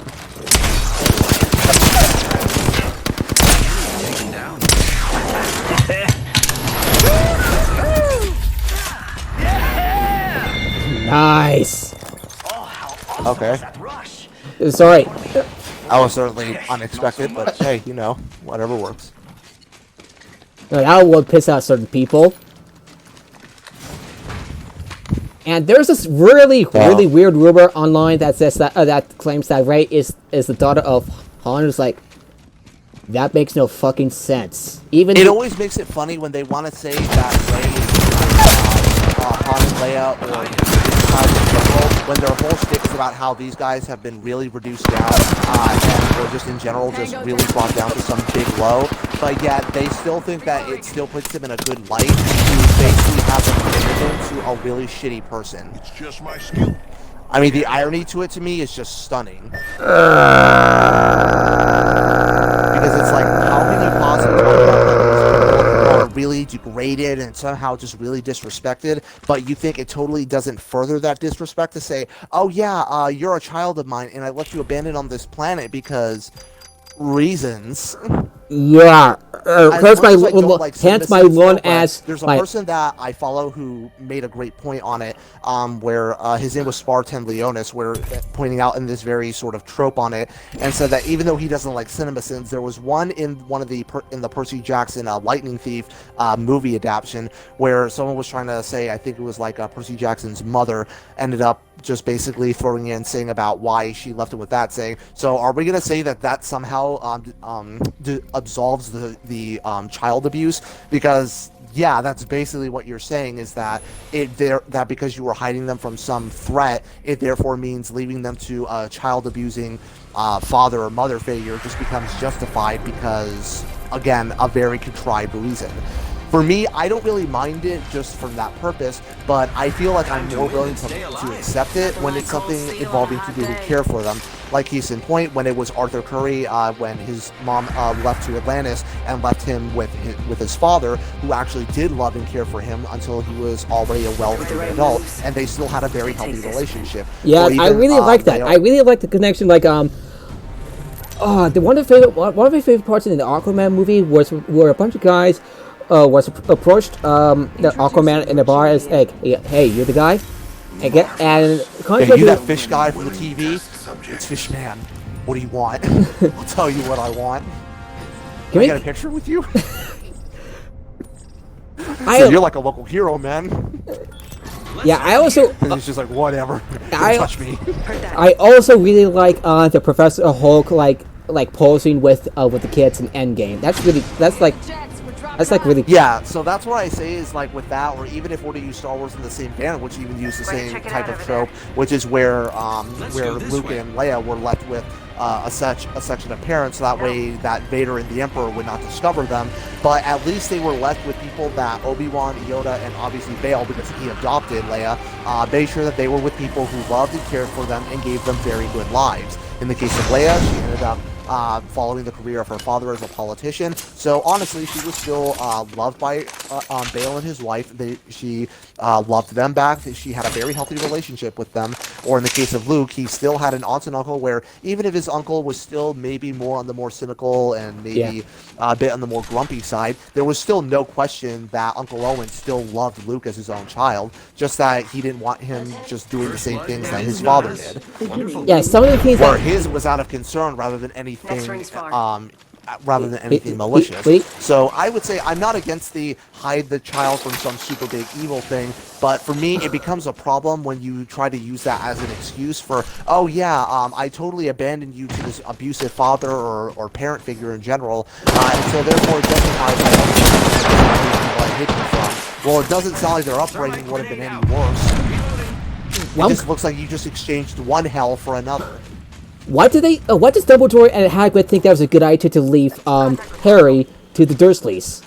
Nice. Okay. Sorry. That was certainly unexpected, but hey, you know, whatever works. That would piss out certain people. And there's this really weird rumor online that says that claims that Rey is the daughter of Han. It's like, that makes no fucking sense. Even it always makes it funny when they want to say that Rey is Han and Leia or when their whole shtick is about how these guys have been really reduced down or just in general just really brought down to some big low, but yet they still think that it still puts them in a good light to basically have them committed to a really shitty person. It's just my skill. I mean, the irony to it to me is just stunning. Because it's like, how can you possibly talk about these people who are really degraded and somehow just really disrespected, but you think it totally doesn't further that disrespect to say, oh yeah, you're a child of mine and I left you abandoned on this planet because reasons. Yeah, hence my one as there's a person that I follow who made a great point on it, where his name was Spartan Leonis, where pointing out in this very sort of trope on it, and said that even though he doesn't like CinemaSins, there was one in the Percy Jackson Lightning Thief movie adaptation where someone was trying to say, I think it was like Percy Jackson's mother ended up just basically throwing in saying about why she left him with that, saying, so are we gonna say that somehow absolves the child abuse? Because yeah, that's basically what you're saying, is that that because you were hiding them from some threat, it therefore means leaving them to a child abusing father or mother figure just becomes justified because, again, a very contrived reason. For me, I don't really mind it just from that purpose, but I feel like I'm more willing to accept it when it's something involving people who care for them. Like case in point, when it was Arthur Curry, when his mom left to Atlantis and left him with his father, who actually did love and care for him until he was already a well-educated adult, and they still had a very healthy relationship. Yeah, even, I really like that. I really like the connection. Like one of my favorite parts in the Aquaman movie was where a bunch of guys was approached the Aquaman in the bar as like, hey, you're the guy, and you that fish guy from the TV? It's Fishman. What do you want? I'll tell you what I want. Can I get a picture with you? So you're like a local hero, man. Yeah, I also. And he's just like, whatever. Don't touch me. I also really like the Professor Hulk like posing with the kids in Endgame. That's really yeah. So that's what I say is like with that, or even if we're to use Star Wars in the same canon, which even use the same type of trope, which is where Luke and Leia were left with a section of parents, so that way that Vader and the Emperor would not discover them. But at least they were left with people that Obi-Wan, Yoda, and obviously Bail, because he adopted Leia, made sure that they were with people who loved and cared for them and gave them very good lives. In the case of Leia, she ended up following the career of her father as a politician. So honestly, she was still loved by Bail and his wife. She loved them back. She had a very healthy relationship with them. Or in the case of Luke, he still had an aunt and uncle where even if his uncle was still maybe more on the more cynical and maybe a bit on the more grumpy side, there was still no question that Uncle Owen still loved Luke as his own child, just that he didn't want him just doing the same things that his father did. Yeah, some of the things Where that... his was out of concern rather than anything malicious. Wait. So I would say I'm not against the hide the child from some super big evil thing, but for me it becomes a problem when you try to use that as an excuse for, oh yeah, I totally abandoned you to this abusive father or parent figure in general, and so therefore it doesn't hide I hid you from. Well, it doesn't sound like their upbringing would have been any worse. It just looks like you just exchanged one hell for another. Why does Dumbledore and Hagrid think that was a good idea to leave Harry to the Dursleys?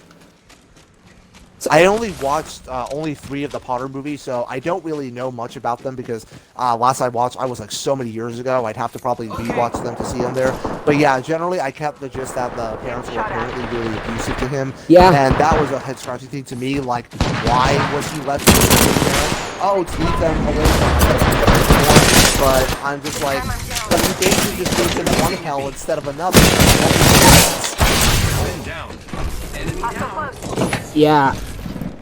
I only watched only 3 of the Potter movies, so I don't really know much about them because last I watched, I was like so many years ago, I'd have to probably rewatch them to see them there. But yeah, generally I kept the gist that the parents were apparently really abusive to him. Yeah. And that was a head-scratching thing to me, like, why was he left with his parents? Oh, to leave them away from But I'm just like, but he basically just gave them one hell instead of another. Yeah.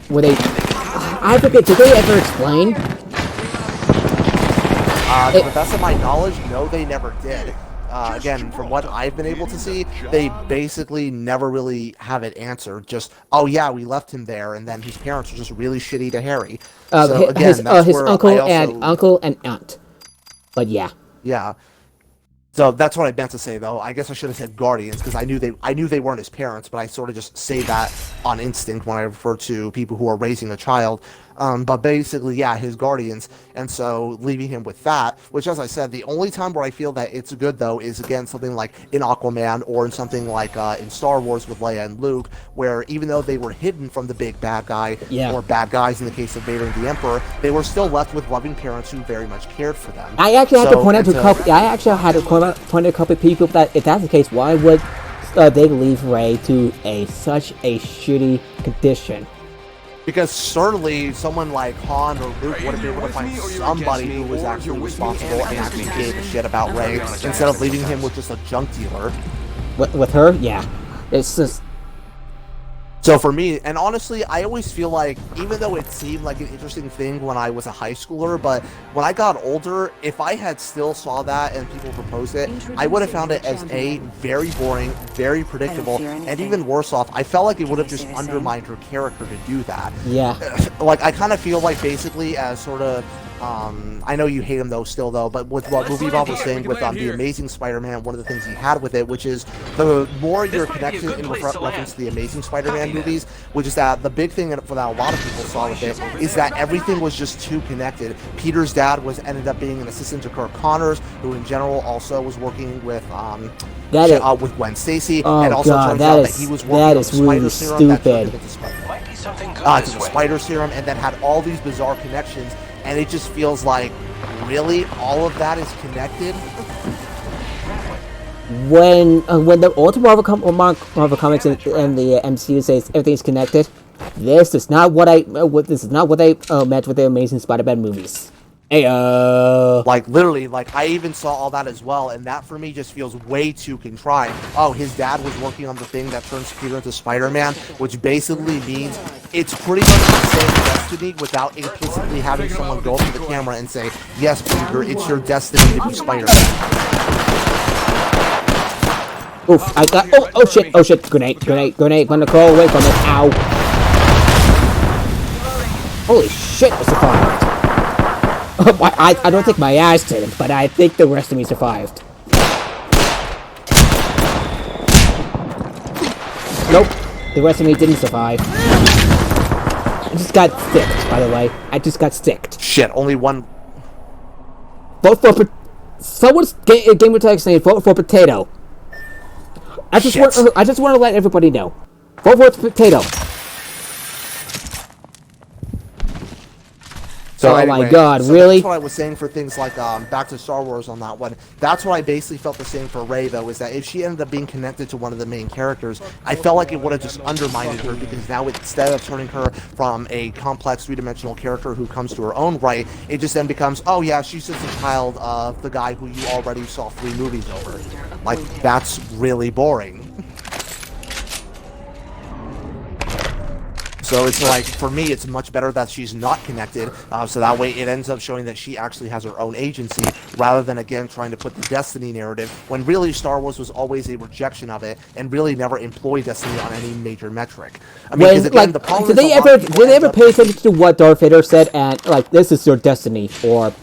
Were they... I forget, did they ever explain? To the best of my knowledge, no, they never did. Again, from what I've been able to see, they basically never really have it answered. Just, oh yeah, we left him there, and then his parents were just really shitty to Harry. So again, his uncle and aunt. But yeah. Yeah. So that's what I meant to say, though. I guess I should have said guardians because I knew they weren't his parents, but I sort of just say that on instinct when I refer to people who are raising a child. But basically, yeah, his guardians, and so leaving him with that, which, as I said, the only time where I feel that it's good, though, is, again, something like in Aquaman or in something like in Star Wars with Leia and Luke, where even though they were hidden from the big bad guy, or bad guys in the case of Vader and the Emperor, they were still left with loving parents who very much cared for them. I actually had to point out to a couple of people that if that's the case, why would they leave Rey to such a shitty condition? Because certainly someone like Han or Luke would have been able to find somebody who was actually responsible and actually gave a shit about Rey instead of leaving him with just a junk dealer. With her? Yeah. It's just... So for me, and honestly, I always feel like, even though it seemed like an interesting thing when I was a high schooler, but when I got older, if I had still saw that and people proposed it, I would have found it as very boring, very predictable, and even worse off, I felt like it would have just undermined her character to do that. Yeah. Like, I kind of feel like basically as sort of, I know you hate him though still though, but with what Movie Bob was saying with The Amazing Spider-Man, one of the things he had with it, which is the more you're connected in reference to the Amazing Spider-Man movies, which is that the big thing that a lot of people saw with it is that everything was just too connected. Peter's dad ended up being an assistant to Kirk Connors, who in general also was working with with Gwen Stacy, and also turns out that he was working on the spider serum that turned into the spider serum, and then had all these bizarre connections. And it just feels like, really, all of that is connected? When the Ultimate Marvel Comics and the MCU says everything's connected, this is not what I meant with the Amazing Spider-Man movies. Like, literally, like, I even saw all that as well, and that for me just feels way too contrived. Oh, his dad was working on the thing that turns Peter into Spider-Man, which basically means it's pretty much the same destiny without implicitly having someone go up to the camera and say, yes, Peter, it's your destiny to be Spider-Man. Oof, I got... Oh shit, grenade, gonna crawl away from it, ow. Holy shit, I survived. I don't think my ass did, but I think the rest of me survived. Nope, the rest of me didn't survive. I just got sticked, by the way. I just got sticked. Shit, only one... Vote for... Someone's game of tag saying vote for potato. I just want to let everybody know. Vote for potato. So So oh anyway, my god, so really? That's what I was saying for things like back to Star Wars on that one. That's what I basically felt the same for Rey, though, is that if she ended up being connected to one of the main characters, I felt like it would have just undermined her, because now instead of turning her from a complex three-dimensional character who comes to her own right, it just then becomes, oh yeah, she's just a child of the guy who you already saw 3 movies over. Like, that's really boring. So it's like, for me, it's much better that she's not connected, so that way it ends up showing that she actually has her own agency, rather than, again, trying to put the Destiny narrative, when really Star Wars was always a rejection of it, and really never employed Destiny on any major metric. I mean, because again, the problem did is they ever pay attention to what Darth Vader said, and, like, this is your destiny, or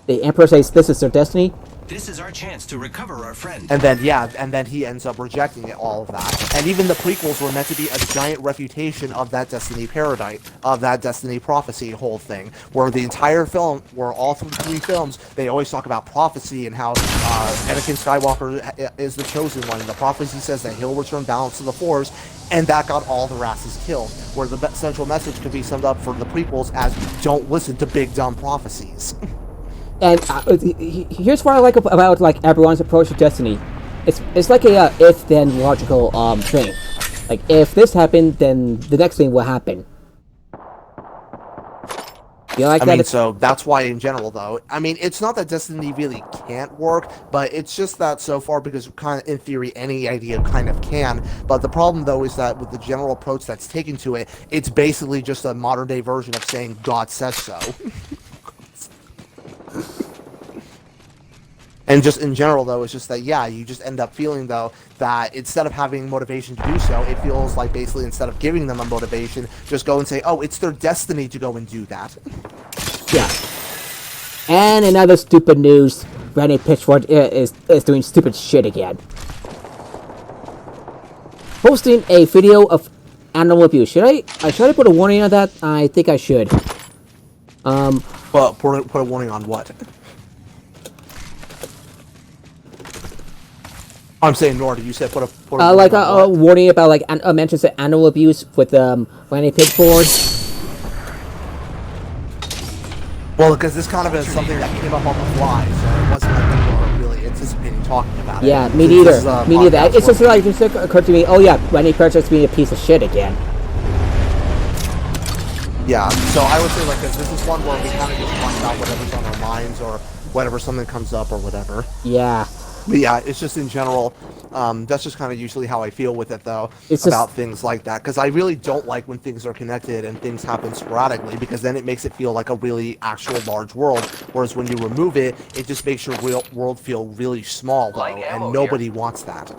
the Emperor says this is their destiny? This is our chance to recover our friend. And then, yeah, and then he ends up rejecting it, all of that. And even the prequels were meant to be a giant refutation of that Destiny paradigm, of that Destiny prophecy whole thing, where the entire film, where all 3 films, they always talk about prophecy and how Anakin Skywalker is the chosen one, and the prophecy says that he'll return balance to the Force, and that got all the Rasses killed, where the central message could be summed up for the prequels as, don't listen to big dumb prophecies. And here's what I like about like everyone's approach to Destiny. It's like a if-then logical thing. Like, if this happened, then the next thing will happen. You like that? I mean, so that's why in general, though, I mean, it's not that Destiny really can't work, but it's just that so far, because kind of, in theory, any idea kind of can. But the problem, though, is that with the general approach that's taken to it, it's basically just a modern-day version of saying, God says so. And just in general, though, it's just that, yeah, you just end up feeling, though, that instead of having motivation to do so, it feels like basically instead of giving them a motivation, just go and say, oh, it's their destiny to go and do that. Yeah. And another stupid news, Randy Pitchford is doing stupid shit again. Posting a video of animal abuse. Should I put a warning on that? I think I should. But put a warning on what? I'm saying, Nord, you said put a like a warning about like mentions of animal abuse with Randy Pitchford. Well, because this kind of is something that came up on the fly, so it wasn't like we were really anticipating talking about it. Yeah, me neither. Me neither. It's just like it occurred to me. Oh yeah, Randy Pitchford's being a piece of shit again. Yeah, so I would say, like, this is one where we kind of just talk about whatever's on our minds, or whenever something comes up, or whatever. Yeah. But yeah, it's just in general, that's just kind of usually how I feel with it, though, about things like that. Because I really don't like when things are connected and things happen sporadically, because then it makes it feel like a really actual large world. Whereas when you remove it, it just makes your real world feel really small, though, and nobody wants that.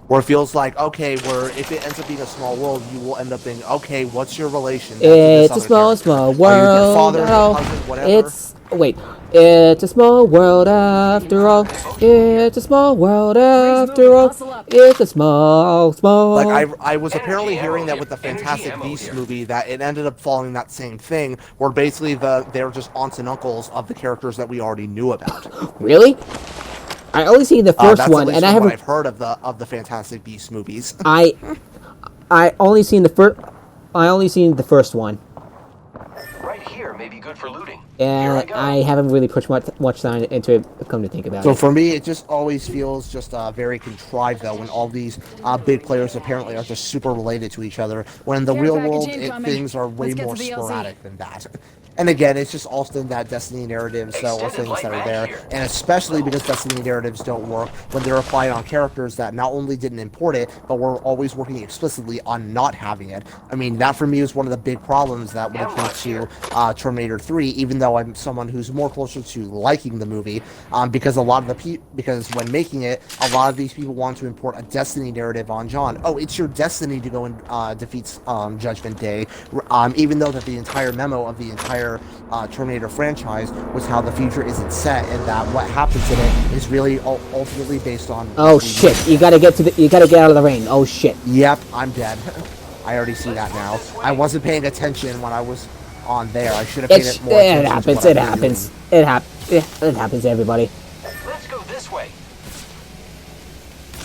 Where it feels like, okay, where if it ends up being a small world, you will end up being, okay, what's your relation? It's a small world. Your father, your husband, whatever. It's a small world after all. It's a small world after all. It's a small. Like, I was apparently hearing that with the Fantastic Beasts movie, that it ended up following that same thing, where basically they're just aunts and uncles of the characters that we already knew about. Really? I only seen the first one, and I haven't. I've heard of the Fantastic Beasts movies. I only seen the first. I only seen the first one. Right here may be good for looting. And I haven't really pushed much time into it, come to think about it. So for me, it just always feels just very contrived, though, when all these big players apparently are just super related to each other, when in the real world, things are way more sporadic than that. And again, it's just often that Destiny narratives or things that are there, and especially because Destiny narratives don't work when they're applied on characters that not only didn't import it, but were always working explicitly on not having it. I mean, that for me is one of the big problems that when it came to Terminator 3, even though I'm someone who's more closer to liking the movie, because a lot of because when making it, a lot of these people want to import a Destiny narrative on John. Oh, it's your destiny to go and defeat Judgment Day, even though that the entire memo of the entire Terminator franchise was how the future isn't set, and that what happens in it is really ultimately based on. Oh shit! You gotta get out of the rain. Oh shit! Yep, I'm dead. I already see that now. I wasn't paying attention when I was on there. I should have paid it more attention. It happens. It happens to everybody. Let's go this way.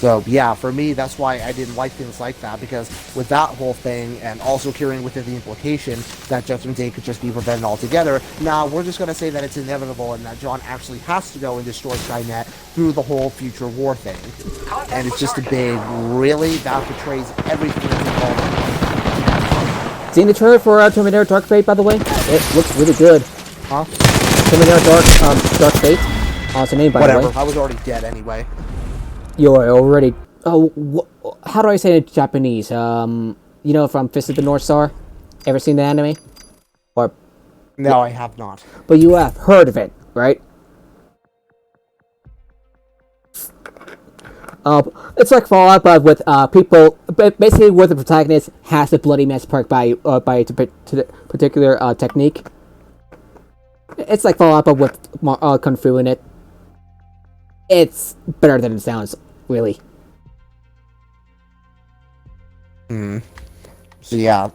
So yeah, for me, that's why I didn't like things like that, because with that whole thing, and also carrying with it the implication that Judgment Day could just be prevented altogether, now we're just going to say that it's inevitable and that John actually has to go and destroy Skynet through the whole future war thing. And it's just a big, really? That betrays everything that's involved. Seen the trailer for Terminator Dark Fate, by the way? It looks really good. Huh? Terminator Dark Fate. It's the name, by the way. Whatever, I was already dead anyway. You're already... Oh, how do I say it in Japanese? You know, from Fist of the North Star? Ever seen the anime? Or... No, I have not. But you have heard of it, right? It's like Fallout, but with people... Basically, where the protagonist has the bloody mess perk by a particular technique. It's like Fallout, but with Kung Fu in it. It's better than it sounds, really. So yeah,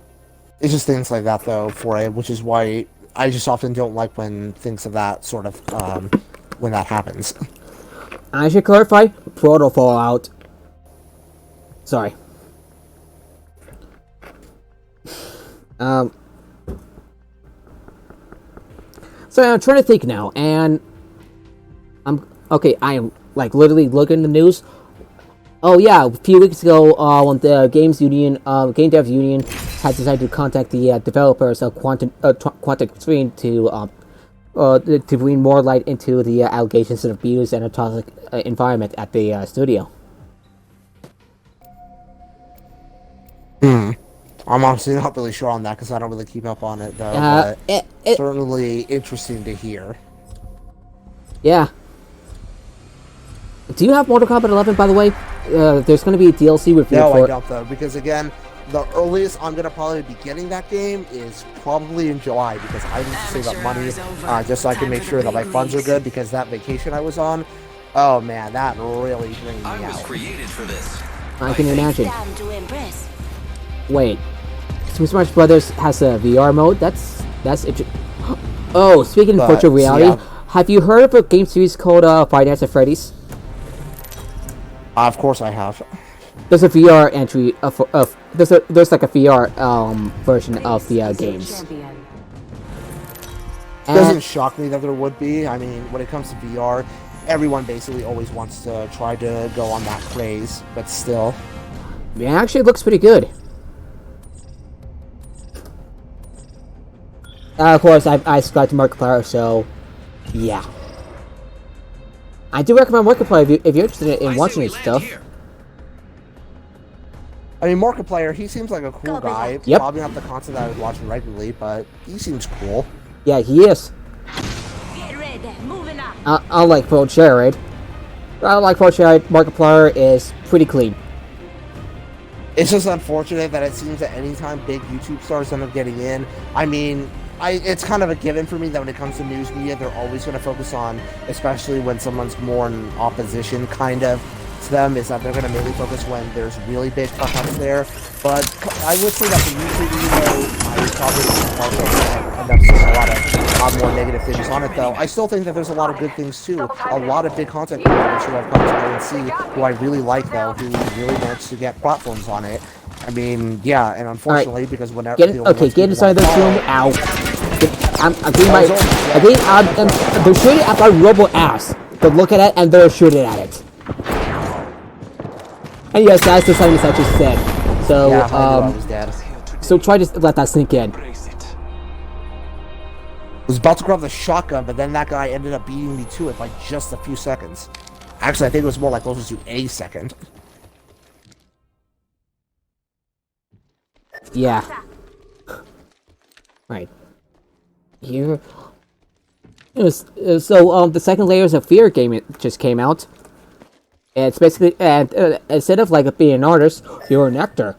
it's just things like that though for it, which is why I just often don't like when things of that sort of when that happens. I should clarify, Proto Fallout. Sorry. So I'm trying to think now, and I am like literally looking at the news. Oh yeah, a few weeks ago, when the Game Dev Union had decided to contact the developers of Quantum Extreme to bring more light into the allegations of abuse and a toxic environment at the studio. I'm honestly not really sure on that because I don't really keep up on it though. But certainly interesting to hear. Yeah. Do you have Mortal Kombat 11, by the way? There's going to be a DLC review for it. No, I don't, though, because again, the earliest I'm going to probably be getting that game is probably in July, because I need to save up money just so I can make sure that my funds are good, because that vacation I was on, oh man, that really drained me out. Created for this. I can imagine. Wait, Super Smash Brothers has a VR mode? That's interesting. Oh, speaking of virtual reality, have you heard of a game series called Five Nights at Freddy's? Of course I have. There's a VR entry there's like a VR version of the games. It doesn't shock me that there would be. I mean, when it comes to VR, everyone basically always wants to try to go on that craze, but still. Yeah, actually it looks pretty good. Of course, I subscribe to Markiplier, so yeah. I do recommend Markiplier if you're interested in watching his stuff. I mean, Markiplier, he seems like a cool guy. Yep. Probably not the content I would watch regularly, but he seems cool. Yeah, he is. Unlike Pro Jared. Unlike Pro Jared, Markiplier is pretty clean. It's just unfortunate that it seems that anytime big YouTube stars end up getting in, I mean, it's kind of a given for me that when it comes to news media, they're always going to focus on, especially when someone's more in opposition, kind of, to them, is that they're going to mainly focus when there's really big fuck-ups there. But I would say that for YouTube, even though I probably end up seeing a lot of more negative things on it, though, I still think that there's a lot of good things, too. A lot of big content creators who I've come to know and see, who I really like, though, who really managed to get platforms on it. I mean, yeah, and unfortunately, because whenever... Get inside this room. Ow. I'm getting my... They're shooting at my robo ass. They look at it, and they're shooting at it. And yes, that's the same as I just said. So, yeah, I was dead. So try to let that sink in. I was about to grab the shotgun, but then that guy ended up beating me to it by just a few seconds. Actually, I think it was more like closer to a second. Yeah. Right. Here. So, the second Layers of Fear game just came out. It's basically, instead of like being an artist, you're an actor.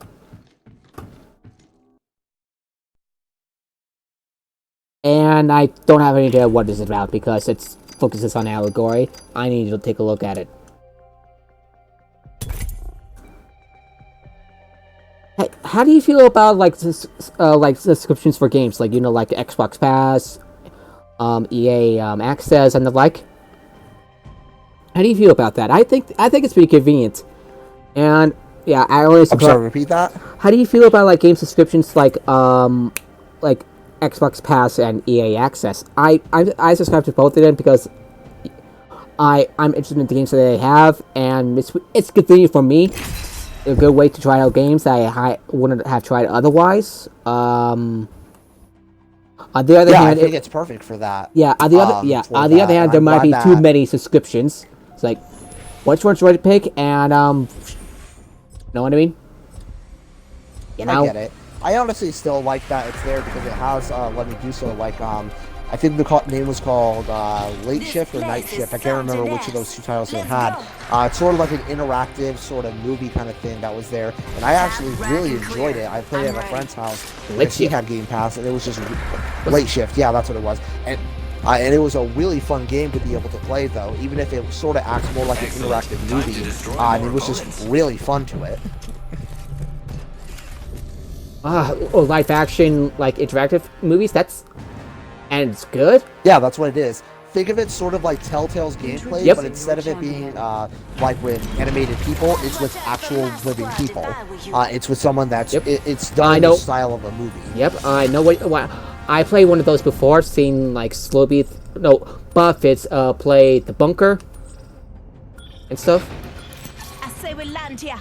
And I don't have any idea what it's about because it focuses on allegory. I need to take a look at it. Hey, how do you feel about like subscriptions for games, like like Xbox Pass, EA Access, and the like? How do you feel about that? I think it's pretty convenient. And yeah, I always. I'm sorry, repeat that. How do you feel about like game subscriptions like Xbox Pass and EA Access? I subscribe to both of them because I'm interested in the games that they have, and it's convenient for me. A good way to try out games that I wouldn't have tried otherwise. On the other hand, I think it's perfect for that. Yeah. On the other hand, there might be too many subscriptions. It's like, which one's right to pick? And know what I mean? You know? I get it. I honestly still like that it's there because it has let me do so. Like I think the name was called Late Shift or Night Shift. I can't remember which of those two titles it had. It's sort of like an interactive sort of movie kind of thing that was there, and I actually really enjoyed it. I played it at a friend's house, and she had Game Pass, and it was just Late Shift. Yeah, that's what it was. And it was a really fun game to be able to play, though, even if it sort of acts more like an interactive movie. And it was just really fun to it. Live action, like interactive movies. And it's good? Yeah, that's what it is. Think of it sort of like Telltale's gameplay, but instead of it being like with animated people, it's with actual living people. It's with someone that's it's done in the style of a movie. Yep, I know what I played one of those before. Seen like Buffett's play The Bunker and stuff. I say we land here.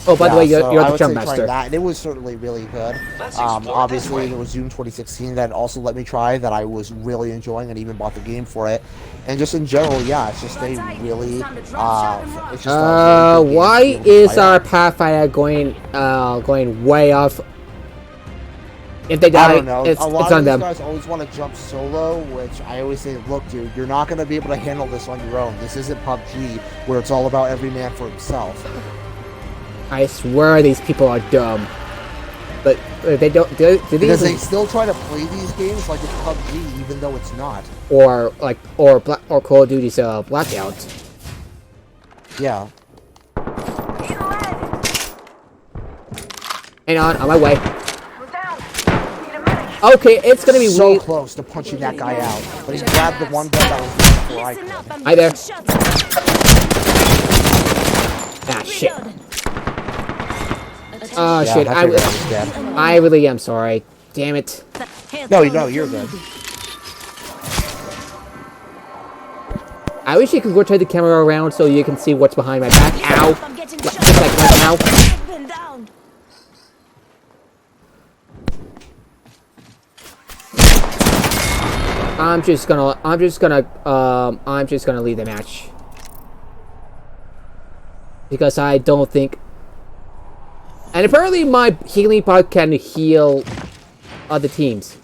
Oh, by the way, you're the Jump Master. That, and it was certainly really good. Obviously, there was Zoom 2016 that also let me try that I was really enjoying and even bought the game for it. And just in general, yeah, it's just a really, it's just a really why is our Pathfinder going way off? If they die, I don't know. it's a lot on of them. these guys always want to jump solo, which I always say, look, dude, you're not going to be able to handle this on your own. This isn't PUBG, where it's all about every man for himself. I swear these people are dumb. But they don't do these because they still try to play these games like it's PUBG, even though it's not. Or Call of Duty's Blackout. Yeah. Hang on my way. Okay, it's gonna be so close to punching that guy out, but he grabbed the one gun that was before I could. Hi there. Ah, shit. Oh, yeah, shit. I really am sorry. Damn it. No, you're good. I wish you could rotate the camera around so you can see what's behind my back. Ow. Just like right now. I'm just gonna leave the match. Because I don't think... And apparently my healing pod can heal other teams.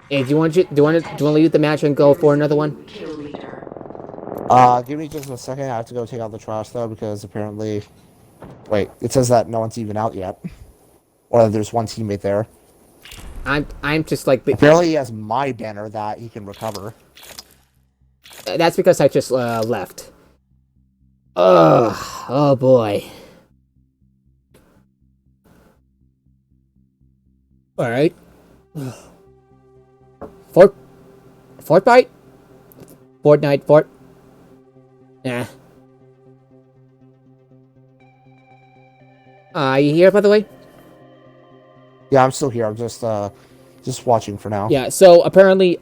Hey, do you want to leave the match and go for another one? Give me just a second. I have to go take out the trash though, because apparently, wait, it says that no one's even out yet, or there's one teammate there. I'm just like apparently he has my banner that he can recover. That's because I just left. Ugh, oh boy. All right. Fortnite? Fort? Nah. You here, by the way? Yeah, I'm still here. I'm just watching for now. Yeah, so apparently,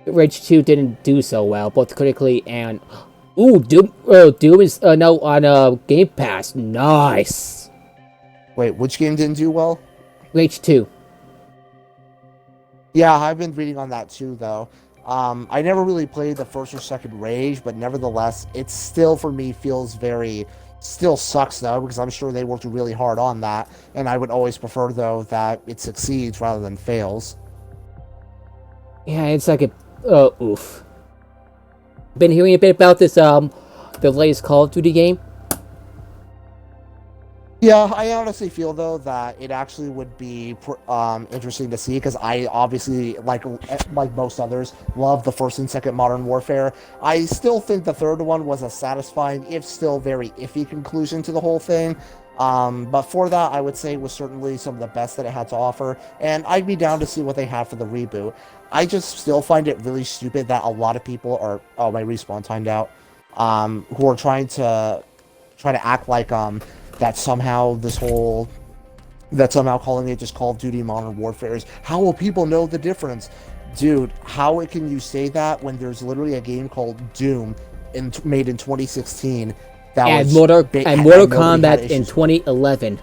Rage 2 didn't do so well, both critically and... Ooh, Doom is, no, on, Game Pass. Nice! Wait, which game didn't do well? Rage 2. Yeah, I've been reading on that too, though. I never really played the first or second Rage, but nevertheless, it still, for me, feels very... Still sucks, though, because I'm sure they worked really hard on that, and I would always prefer, though, that it succeeds rather than fails. Yeah, it's like a... oof. Been hearing a bit about this, the latest Call of Duty game? Yeah, I honestly feel though that it actually would be interesting to see because I obviously like most others love the first and second Modern Warfare. I still think the third one was a satisfying, if still very iffy, conclusion to the whole thing. But for that, I would say it was certainly some of the best that it had to offer, and I'd be down to see what they have for the reboot. I just still find it really stupid that a lot of people are my respawn timed out, who are trying to act like that somehow calling it just Call of Duty Modern Warfare is how will people know the difference, dude? How can you say that when there's literally a game called Doom made in 2016 that And was Mortal nobody had Kombat in issues with? 2011.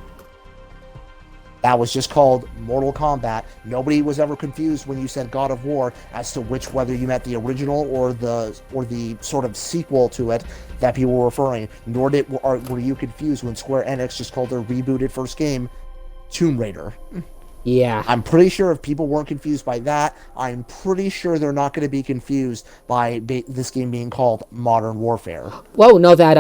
That was just called Mortal Kombat. Nobody was ever confused when you said God of War as to whether you meant the original or the sort of sequel to it that people were referring. Nor were you confused when Square Enix just called their rebooted first game Tomb Raider. Yeah. I'm pretty sure if people weren't confused by that, I'm pretty sure they're not going to be confused by this game being called Modern Warfare. Well, know that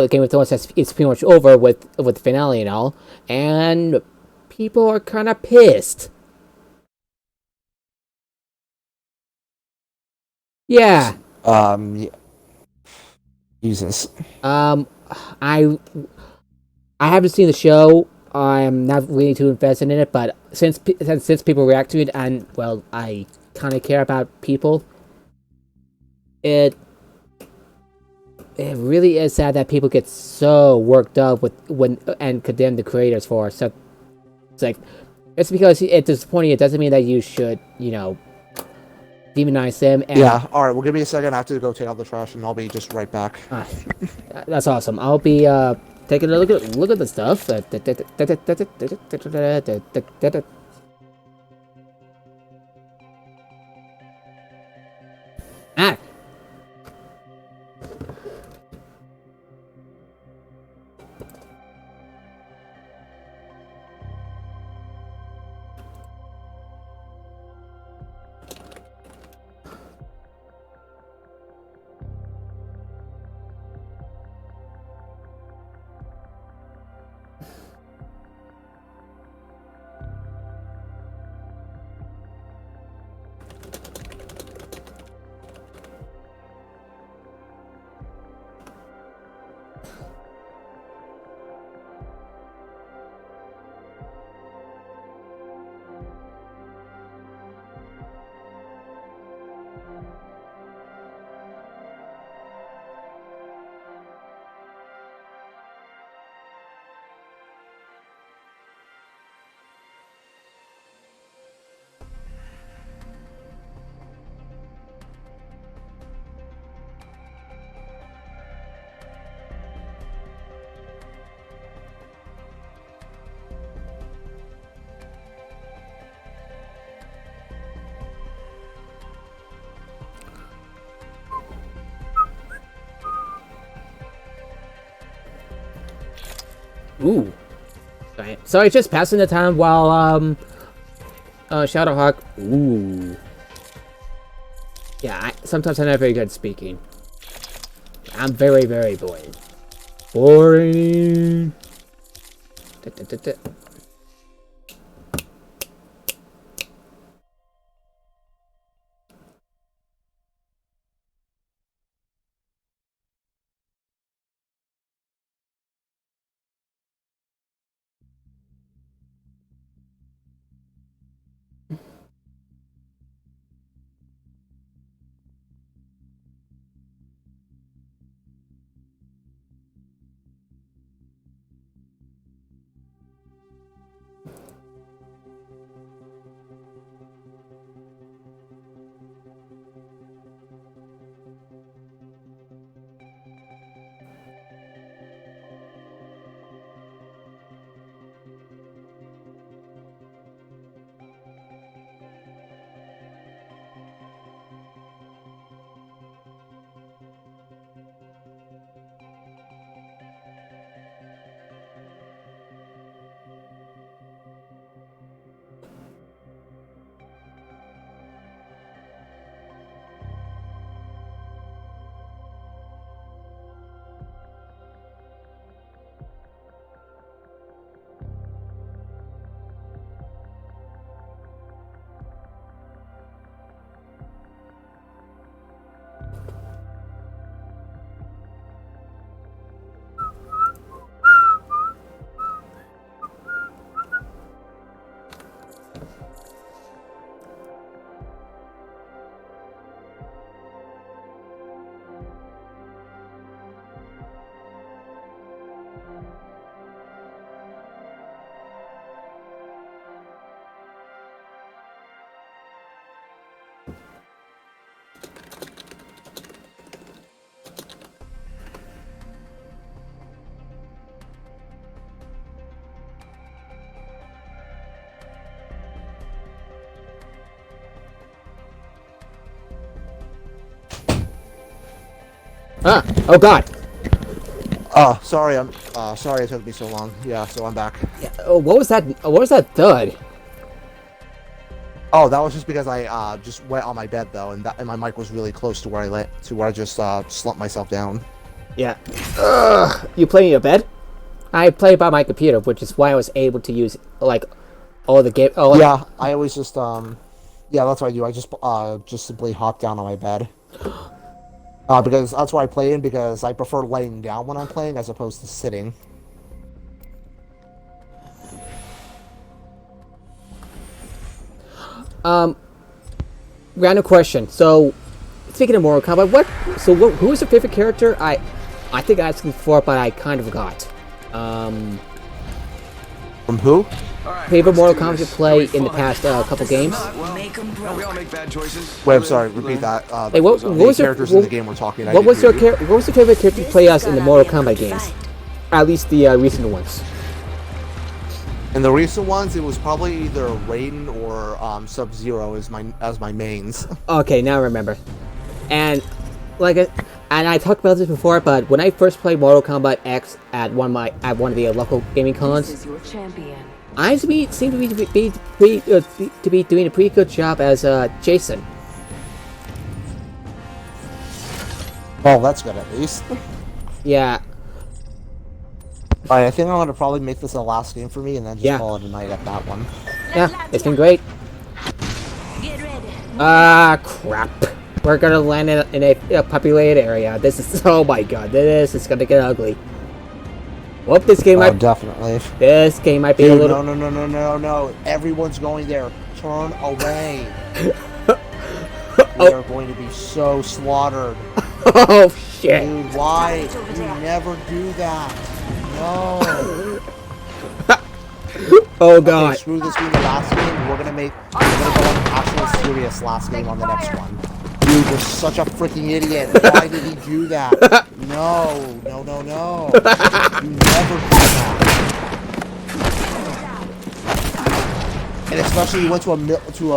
Game of Thrones it's pretty much over with the finale and all, and people are kind of pissed. Yeah. Yeah. Jesus. Um, I I haven't seen the show. I'm not really too invested in it, but since people react to it, and well, I kind of care about people. It it really is sad that people get so worked up with when and condemn the creators for it. So it's like it's because it's disappointing. It doesn't mean that you should demonize them. And Yeah. All right. Well, give me a second. I have to go take out the trash, and I'll be just right back. That's awesome. I'll be taking a look at the stuff. Ah. Ooh. Sorry, just passing the time while Shadowhawk. Ooh. Yeah, sometimes I'm not very good at speaking. I'm very, very boring. Boring. Oh god. Oh, sorry. I'm sorry it took me so long. Yeah, so I'm back. Yeah, what was that? What was that thud? Oh, that was just because I just went on my bed though, and my mic was really close to where I just slumped myself down. Yeah. You play in your bed? I play by my computer, which is why I was able to use like all the game. Oh yeah, I always just yeah, that's what I do. I just simply hop down on my bed. Because that's where I play in, because I prefer laying down when I'm playing as opposed to sitting. Random question. So, speaking of Mortal Kombat, who is your favorite character? I think I asked before, but I kind of forgot. From who? Favorite Mortal Kombat you play in the past couple games? We all make bad choices. Wait, I'm sorry. Repeat that. Hey, what was your characters in the game we're talking? What was your favorite character you play as in the Mortal Kombat games? At least the recent ones. In the recent ones, it was probably either Raiden or Sub-Zero as my mains. Okay, now I remember. And I talked about this before, but when I first played Mortal Kombat X at one of the local gaming cons, I seem to be doing a pretty good job as Jason. Well, that's good at least. Yeah. Alright, I think I'm gonna probably make this the last game for me, and then just call it a night at that one. Yeah, it's been great. Ah, crap. We're gonna land in a populated area. This is, oh my god, this is gonna get ugly. Whoop, this game might... definitely. This game might be a little... No. Everyone's going there. Turn away. We are going to be so slaughtered. Oh, shit. Dude, why? You never do that. No. Oh, God. Okay, screw this being the last game. We're gonna go on an actual serious last game on the next one. Dude, you're such a freaking idiot. Why did he do that? No. You never do that. And especially you went to a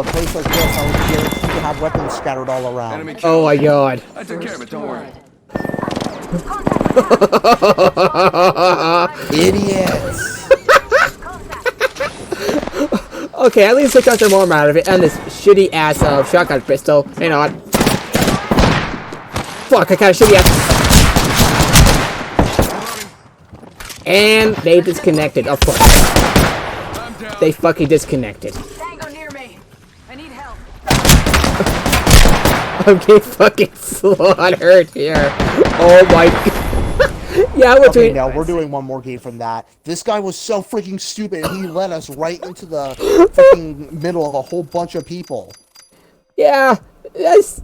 place like this, I was guaranteed to have weapons scattered all around. Oh my god. I took care of it, don't worry. Idiots. Okay, at least I got some more out of it, and this shitty ass shotgun pistol. You know what? Fuck, I got a shitty ass. And they disconnected, of course. They fucking disconnected. Tango near me. I need help. I'm getting fucking slaughtered here. Oh my god. Yeah, we're doing one more game from that. This guy was so freaking stupid, and he led us right into the freaking middle of a whole bunch of people. Yeah, that's...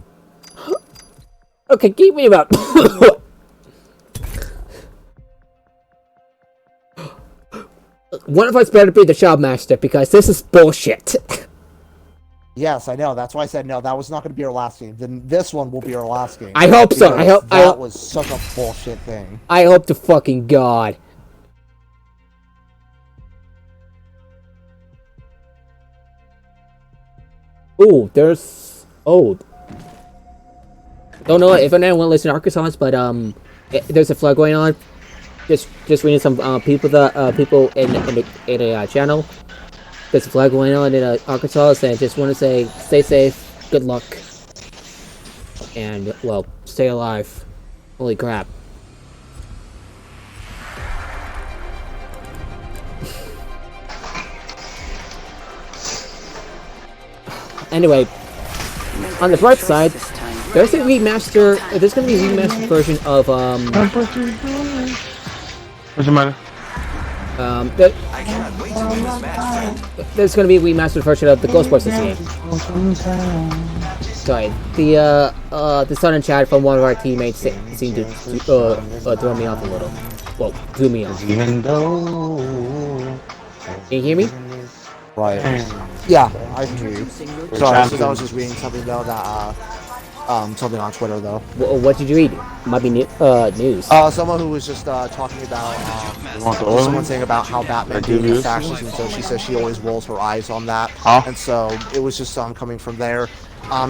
Okay, keep me about... One of us better be the shopmaster, because this is bullshit. Yes, I know. That's why I said no. That was not going to be our last game. Then this one will be our last game. I hope so. That was such a bullshit thing. I hope to fucking god. Ooh, there's... Oh. Don't know if anyone listens to Arkansas, but there's a flood going on. Just reading some people in a channel. There's a flood going on in Arkansas, and just want to say, stay safe, good luck, and well, stay alive. Holy crap! Anyway, on the bright side, there's a remaster. There's gonna be a remastered version of What's the matter? I cannot wait to win this match, friend. There's gonna be a remastered version of the Ghostbusters game. Sorry, the sudden chat from one of our teammates seemed to throw me off a little. Well, threw me off. Even though... Can you hear me? Right. Yeah, I can hear you. Sorry, I was just reading something though that something on Twitter though. What did you read? Might be news. Someone who was just talking about someone saying about how Batman being fascist, and so she says she always rolls her eyes on that, and so it was just coming from there.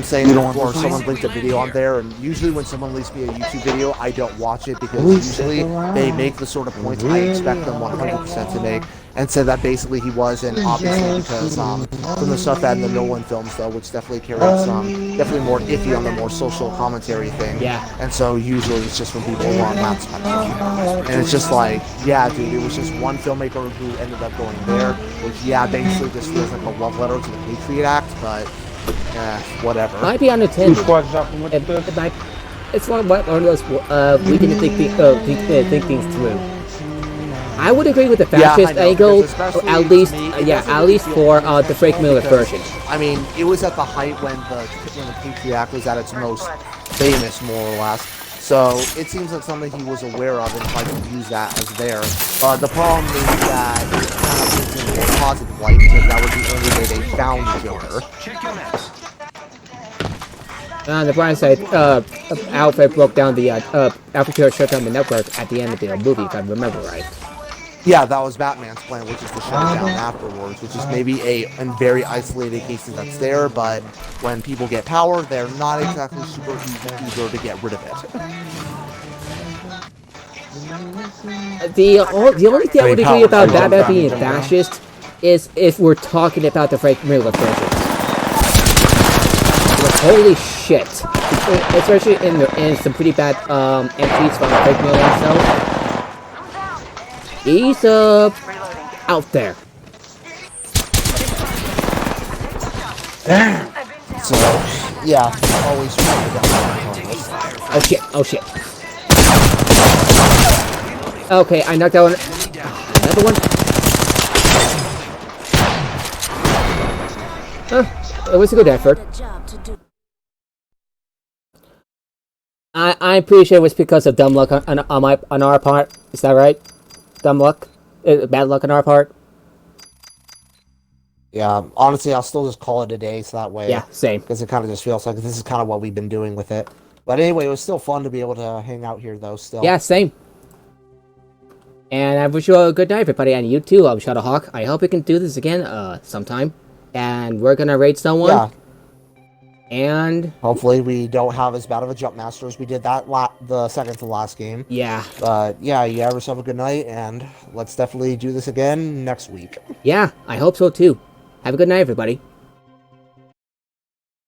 saying before someone linked a video on there, and usually when someone leaves me a YouTube video, I don't watch it because usually they make the sort of points I expect them 100% to make, and said that basically he wasn't, obviously because from the stuff that in the Nolan films though, which definitely carried some, definitely more iffy on the more social commentary thing. Yeah. And so usually it's just when people want that spectrum. And it's just like, yeah, dude, it was just one filmmaker who ended up going there, which, yeah, basically just feels like a love letter to the Patriot Act, but, whatever. Might be unintended. It's one of those we didn't think things through. I would agree with the fascist angle, at least for the Frank Miller version. I mean, it was at the height when the Patriot Act was at its most famous, more or less. So it seems like something he was aware of and tried to use that as there. But the problem is that it kind of puts in a more positive light because that was the only way they found the Joker. On the bright side, Alfred broke down the Alfred shut down the network at the end of the movie, if I remember right. Yeah, that was Batman's plan, which is to shut it down afterwards, which is maybe in very isolated cases that's there, but when people get power, they're not exactly super eager to get rid of it. The only thing I would agree about Batman being fascist is if we're talking about the Frank Miller version. Holy shit! Especially in some pretty bad entries from Frank Miller himself. He's out there. So yeah, always. Oh shit! Oh shit! Okay, I knocked out another one. It was a good effort. I'm pretty sure it was because of dumb luck on our part. Is that right? Dumb luck? Bad luck on our part? Yeah, honestly, I'll still just call it a day, so that way... Yeah, same. Because it kind of just feels like this is kind of what we've been doing with it. But anyway, it was still fun to be able to hang out here, though, still. Yeah, same. And I wish you all a good night, everybody, and you too, Shadowhawk. I hope we can do this again, sometime. And we're gonna raid someone. Yeah. And... hopefully we don't have as bad of a jump master as we did the second to last game. Yeah. But yeah, you have yourself a good night, and let's definitely do this again next week. Yeah, I hope so too. Have a good night, everybody.